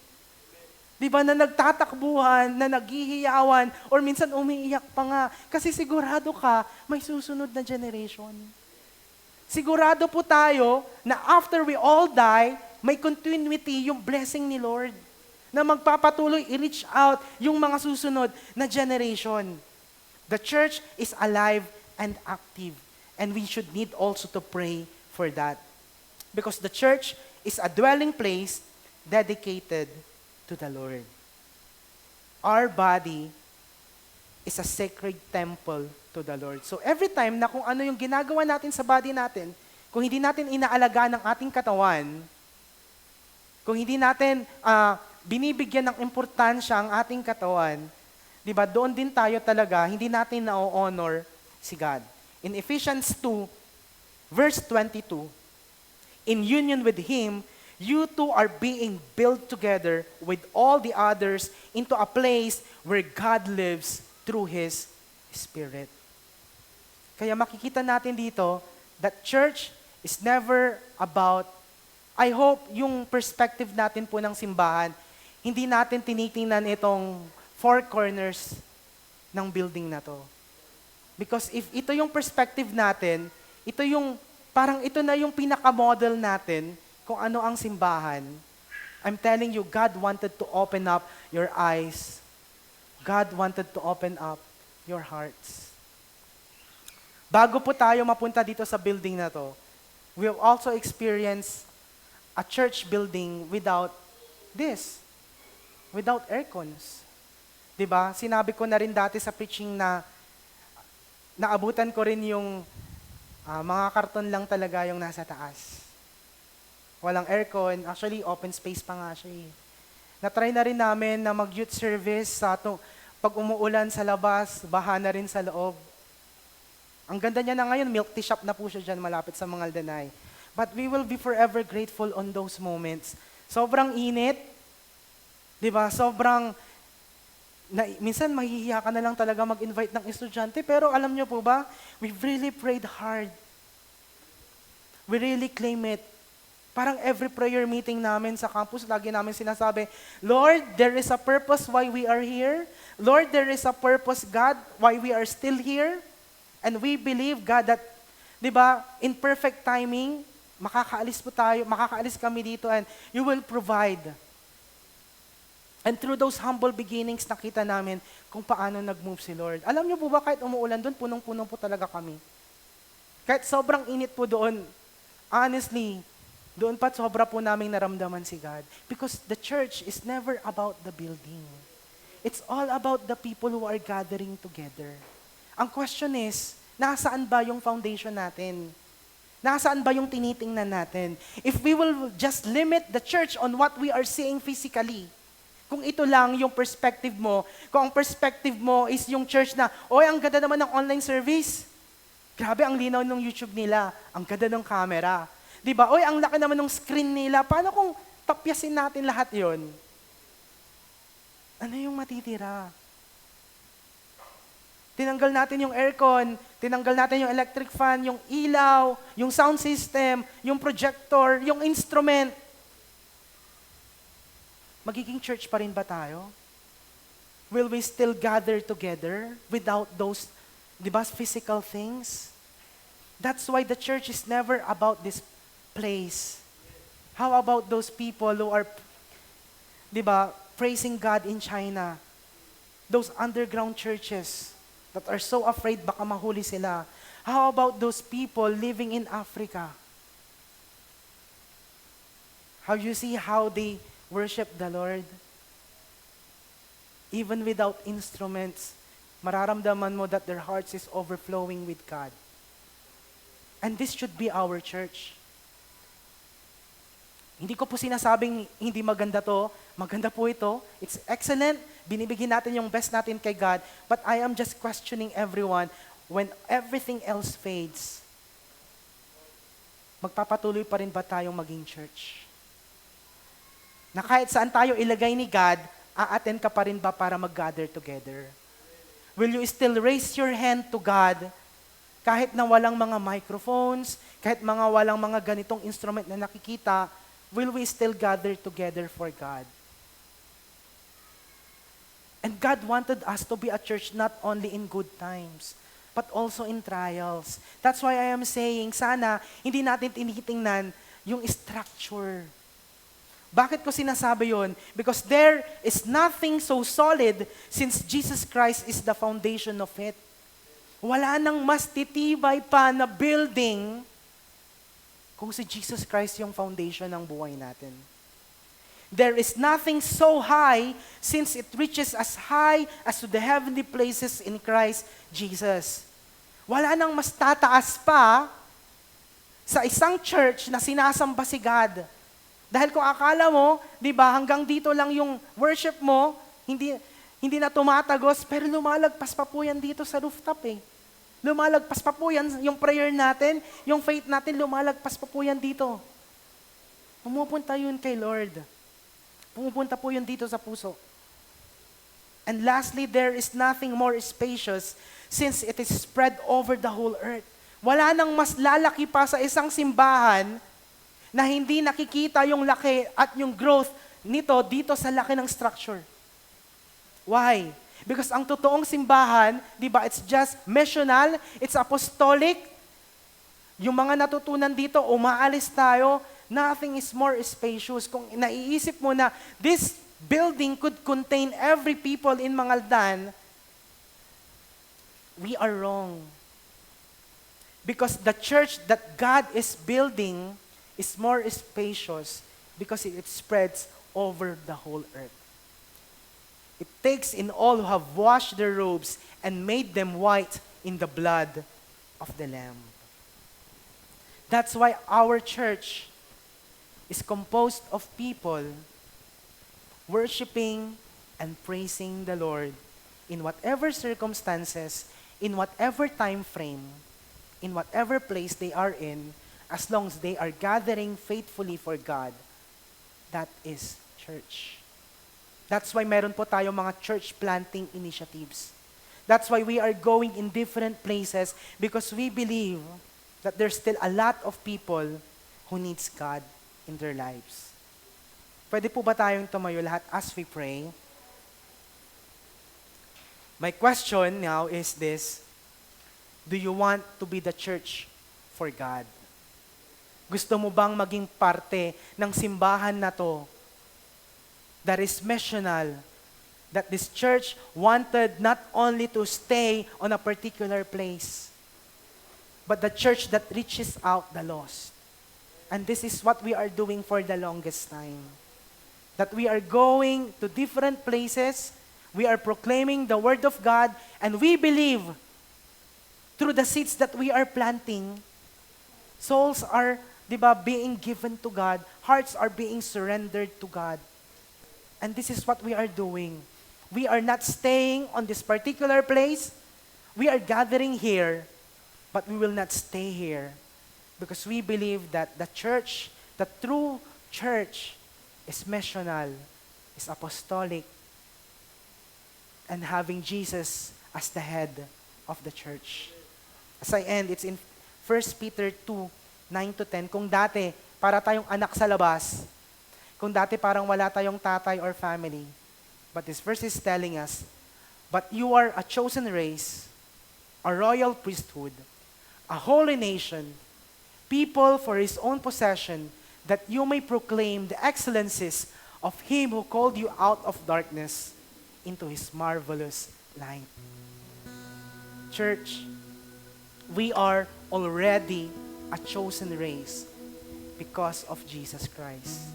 E: Di ba, na nagtatakbuhan, na naghihiyawan, or minsan umiiyak pa nga. Kasi sigurado ka, may susunod na generation. Sigurado po tayo na after we all die, may continuity yung blessing ni Lord na magpapatuloy i-reach out yung mga susunod na generation. The church is alive and active, and we should need also to pray for that. Because the church is a dwelling place dedicated to the Lord. Our body is a sacred temple to the Lord. So every time na kung ano yung ginagawa natin sa body natin, kung hindi natin inaalagaan ng ating katawan, kung hindi natin binibigyan ng importansya ang ating katawan, di ba, doon din tayo talaga, hindi natin na-honor si God. In Ephesians 2, verse 22, in union with Him, you two are being built together with all the others into a place where God lives through His Spirit. Kaya makikita natin dito that church is never about, I hope yung perspective natin po ng simbahan, hindi natin tinitingnan itong four corners ng building na to. Because if ito yung perspective natin, ito yung, parang ito na yung pinaka-model natin kung ano ang simbahan, I'm telling you, God wanted to open up your eyes. God wanted to open up your hearts. Bago po tayo mapunta dito sa building na to, we have also experienced a church building without this, without aircons. Diba? Sinabi ko na rin dati sa preaching na naabutan ko rin yung mga karton lang talaga yung nasa taas. Walang aircon. Actually, open space pa nga siya eh. Na-try na rin namin na mag-youth service sa pag umuulan sa labas, baha na rin sa loob. Ang ganda niya na ngayon, milk tea shop na po siya dyan malapit sa Mangaldanay. But we will be forever grateful on those moments. Sobrang init, di ba? Minsan mahihiya ka na lang talaga mag-invite ng estudyante, pero alam nyo po ba, we really prayed hard. We really claim it. Parang every prayer meeting namin sa campus, lagi namin sinasabi, Lord, there is a purpose why we are here. Lord, there is a purpose, God, why we are still here. And we believe, God, that, di ba, in perfect timing, makakaalis kami dito and you will provide. And through those humble beginnings, nakita namin kung paano nag-move si Lord. Alam niyo po ba, kahit umuulan doon, punong-punong po talaga kami. Kahit sobrang init po doon, honestly, doon pa sobra po naming naramdaman si God. Because the church is never about the building. It's all about the people who are gathering together. Ang question is, nasaan ba yung foundation natin? Nasaan ba yung tinitingnan natin? If we will just limit the church on what we are seeing physically, kung ito lang yung perspective mo, kung ang perspective mo is yung church na, oy, ang ganda naman ng online service. Grabe, ang linaw ng YouTube nila. Ang ganda ng camera. Diba? Oy, ang laki naman ng screen nila. Paano kung tapyasin natin lahat yon? Ano yung matitira? Tinanggal natin yung aircon, tinanggal natin yung electric fan, yung ilaw, yung sound system, yung projector, yung instrument. Magiging church pa rin ba tayo? Will we still gather together without those, di ba, physical things? That's why the church is never about this place. How about those people who are, di ba, praising God in China? Those underground churches that are so afraid baka mahuli sila. How about those people living in Africa? How you see how they worship the Lord? Even without instruments, mararamdaman mo that their hearts is overflowing with God. And this should be our church. Hindi ko po sinasabing hindi maganda to. Maganda po ito. It's excellent. Binibigyan natin yung best natin kay God. But I am just questioning everyone, when everything else fades, magpapatuloy pa rin ba tayong maging church? Na kahit saan tayo ilagay ni God, a-attend ka pa rin ba para mag-gather together? Will you still raise your hand to God kahit na walang mga microphones, kahit walang mga ganitong instrument na nakikita, will we still gather together for God? And God wanted us to be a church not only in good times, but also in trials. That's why I am saying, sana hindi natin tinitingnan yung structure. Bakit ko sinasabi yun? Because there is nothing so solid since Jesus Christ is the foundation of it. Wala nang mas titibay pa na building kung si Jesus Christ yung foundation ng buhay natin. There is nothing so high since it reaches as high as to the heavenly places in Christ Jesus. Wala nang mas tataas pa sa isang church na sinasamba si God. Dahil kung akala mo, di ba, hanggang dito lang yung worship mo, hindi na tumatagos, pero lumalagpas pa po yan dito sa rooftop eh. Lumalagpas pa po yan, yung prayer natin, yung faith natin, lumalagpas pa po yan dito. Pumupunta yun kay Lord. Pumupunta po yun dito sa puso. And lastly, there is nothing more spacious since it is spread over the whole earth. Wala nang mas lalaki pa sa isang simbahan na hindi nakikita yung laki at yung growth nito dito sa laki ng structure. Why? Because ang totoong simbahan, di ba, it's just missional, it's apostolic. Yung mga natutunan dito, umaalis tayo, nothing is more spacious. Kung naiisip mo na this building could contain every people in Mangaldan, we are wrong. Because the church that God is building is more spacious because it spreads over the whole earth. It takes in all who have washed their robes and made them white in the blood of the Lamb. That's why our church is composed of people worshiping and praising the Lord in whatever circumstances, in whatever time frame, in whatever place they are in, as long as they are gathering faithfully for God, that is church. That's why meron po tayo mga church planting initiatives. That's why we are going in different places because we believe that there's still a lot of people who needs God in their lives. Pwede po ba tayong tumayo lahat as we pray? My question now is this: do you want to be the church for God? Gusto mo bang maging parte ng simbahan na to that is missional, that this church wanted not only to stay on a particular place, but the church that reaches out the lost? And this is what we are doing for the longest time. That we are going to different places, we are proclaiming the Word of God, and we believe through the seeds that we are planting, souls are, being given to God, hearts are being surrendered to God. And this is what we are doing. We are not staying on this particular place. We are gathering here, but we will not stay here because we believe that the church, the true church, is missional, is apostolic, and having Jesus as the head of the church. As I end, it's in 1 Peter 2:9-10. Kung dati, para tayong anak sa labas, kung dati parang wala tayong tatay or family, but this verse is telling us, but you are a chosen race, a royal priesthood, a holy nation, people for His own possession, that you may proclaim the excellencies of Him who called you out of darkness into His marvelous light. Church, we are already a chosen race because of Jesus Christ.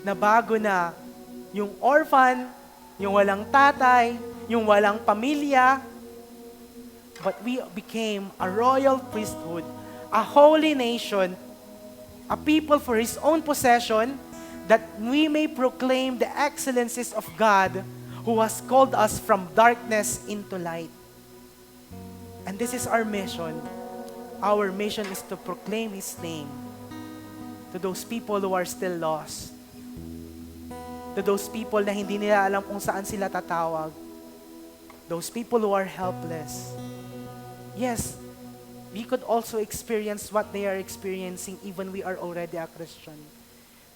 E: Nabago na yung orphan, yung walang tatay, yung walang pamilya, but we became a royal priesthood, a holy nation, a people for His own possession, that we may proclaim the excellencies of God who has called us from darkness into light. And this is our mission. Our mission is to proclaim His name to those people who are still lost, to those people na hindi nila alam kung saan sila tatawag, those people who are helpless. Yes, we could also experience what they are experiencing even we are already a Christian.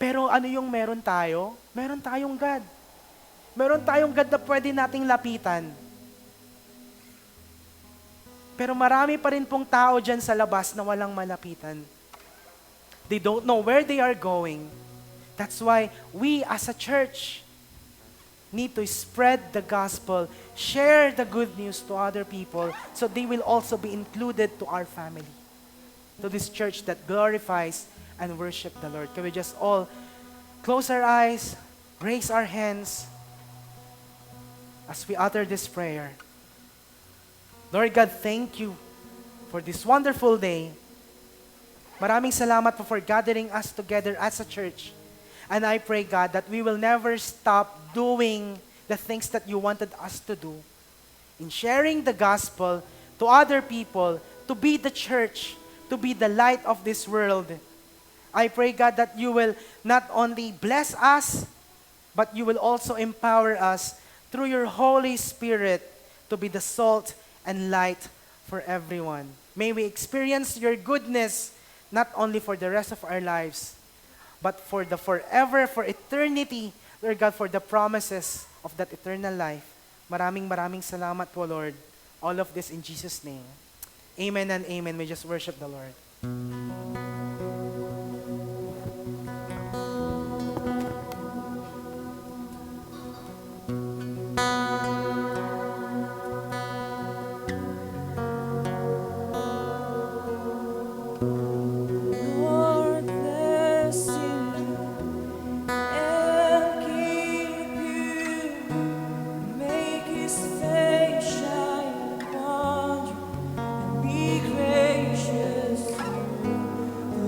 E: Pero ano yung meron tayo? Meron tayong God. Meron tayong God na pwede nating lapitan. Pero marami pa rin pong tao dyan sa labas na walang malapitan. They don't know where they are going. That's why we as a church need to spread the gospel, share the good news to other people so they will also be included to our family, to this church that glorifies and worship the Lord. Can we just all close our eyes, raise our hands as we utter this prayer? Lord God, thank you for this wonderful day. Maraming salamat po for gathering us together as a church. And I pray, God, that we will never stop doing the things that you wanted us to do in sharing the gospel to other people, to be the church, to be the light of this world. I pray, God, that you will not only bless us, but you will also empower us through your Holy Spirit to be the salt and light for everyone. May we experience your goodness not only for the rest of our lives, but for the forever, for eternity, Lord God, for the promises of that eternal life. Maraming salamat po, Lord. All of this in Jesus' name. Amen and amen. We just worship the Lord.
A: Lord bless you and keep you. Make His face shine upon you and be gracious to you.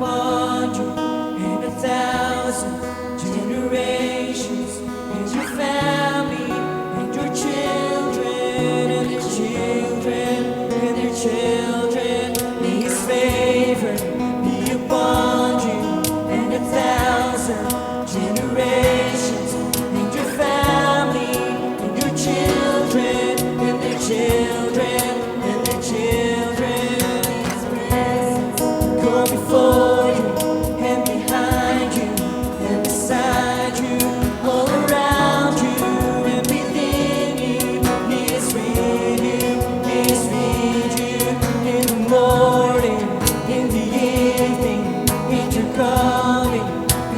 A: 100 and 1,000 generations, and your family, and your children, and their children, and their children. May His favor be upon you and 1,000 generations, and your family, and your children, and their children, and their children. His blessings go before you and behind you and beside you, all around you and within you. He is with you, He is with you in the morning, in the evening, in your coming,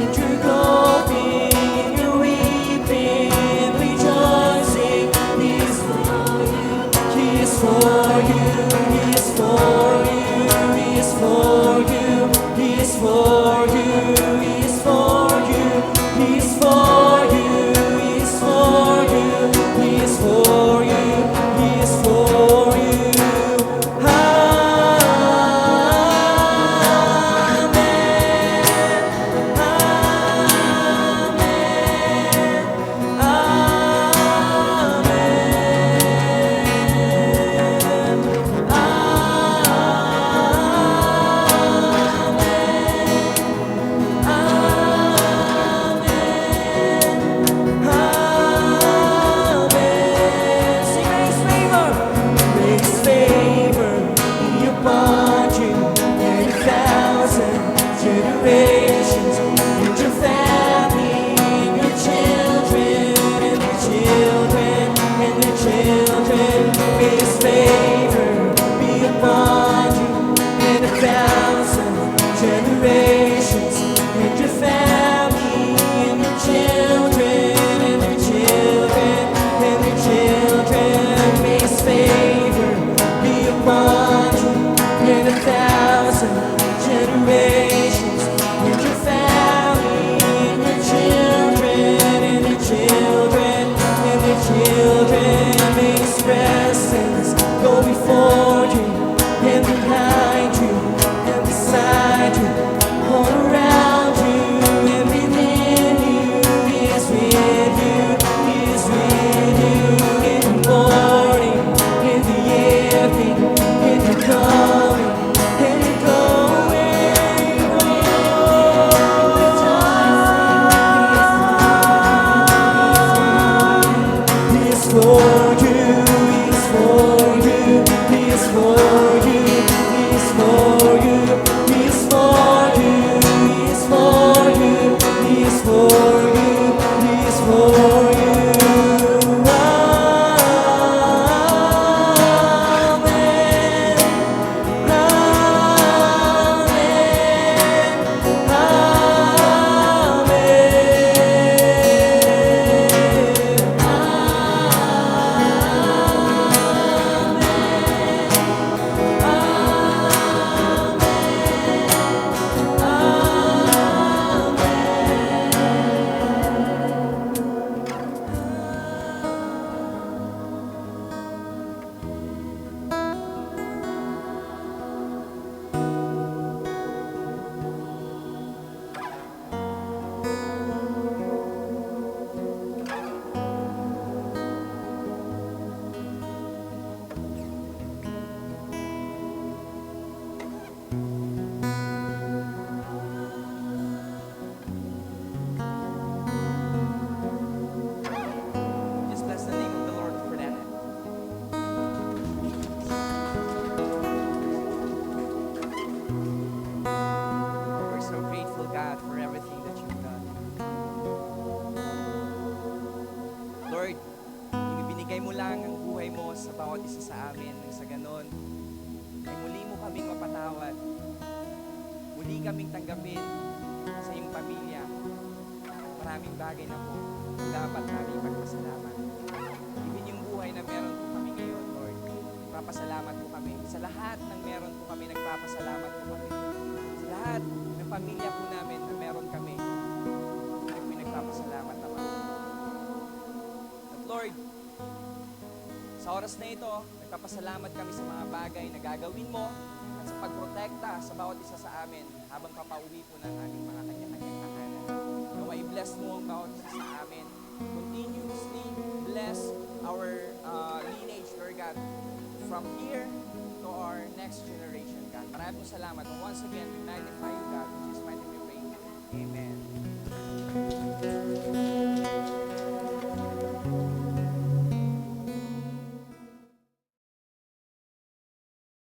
A: in your going, in your weeping and rejoicing. He is for you, He is for you, He is for you, He is for you, He is for you, He is for you, He is for you, He is for you, He is for you, He is for you. Generations, and your family, and your children, and their children, and their children. May His favor be upon you and 1,000 generations, and your family, and your children, and their children, and their children. May His favor be upon you and 1,000 generations, and your family, and your children, and their children, and their children. May His blessings go before you and behind you and beside you, all around you and within you. He is with you, He is with you in the morning, in the evening, in the coming, in the going. He is for you, He is for you, He is for you, He is for you, He is for you, He is for you, He is for you, He is for you. Amen.
F: Just bless the name of the Lord for that. We're so grateful, God, for everything that you've done. Lord, yung binigay mo lang ang buhay mo sa bawat isa sa amin. Nang sa ganon, ay muli mo kaming mapatawad. Muli kaming tanggapin sa iyong pamilya. Maraming bagay na po dapat namin pagpasalamat. Even yung buhay na meron po kami ngayon, Lord, papasalamat po kami. Sa lahat ng meron po kami, nagpapasalamat po kami. Sa lahat ng pamilya po namin na meron kami, ay po nagpapasalamat naman. At Lord, sa oras na ito, Nagpapasalamat kami sa mga bagay na gagawin mo at sa pagprotekta sa bawat isa sa amin habang papauwi po ng aming mga kanya-kanyang tahanan. Naway bless mo ang bawat isa sa amin. Continuously bless our lineage, Lord God, from here to our next generation, God. Maraming salamat. And once again, we magnify you, God.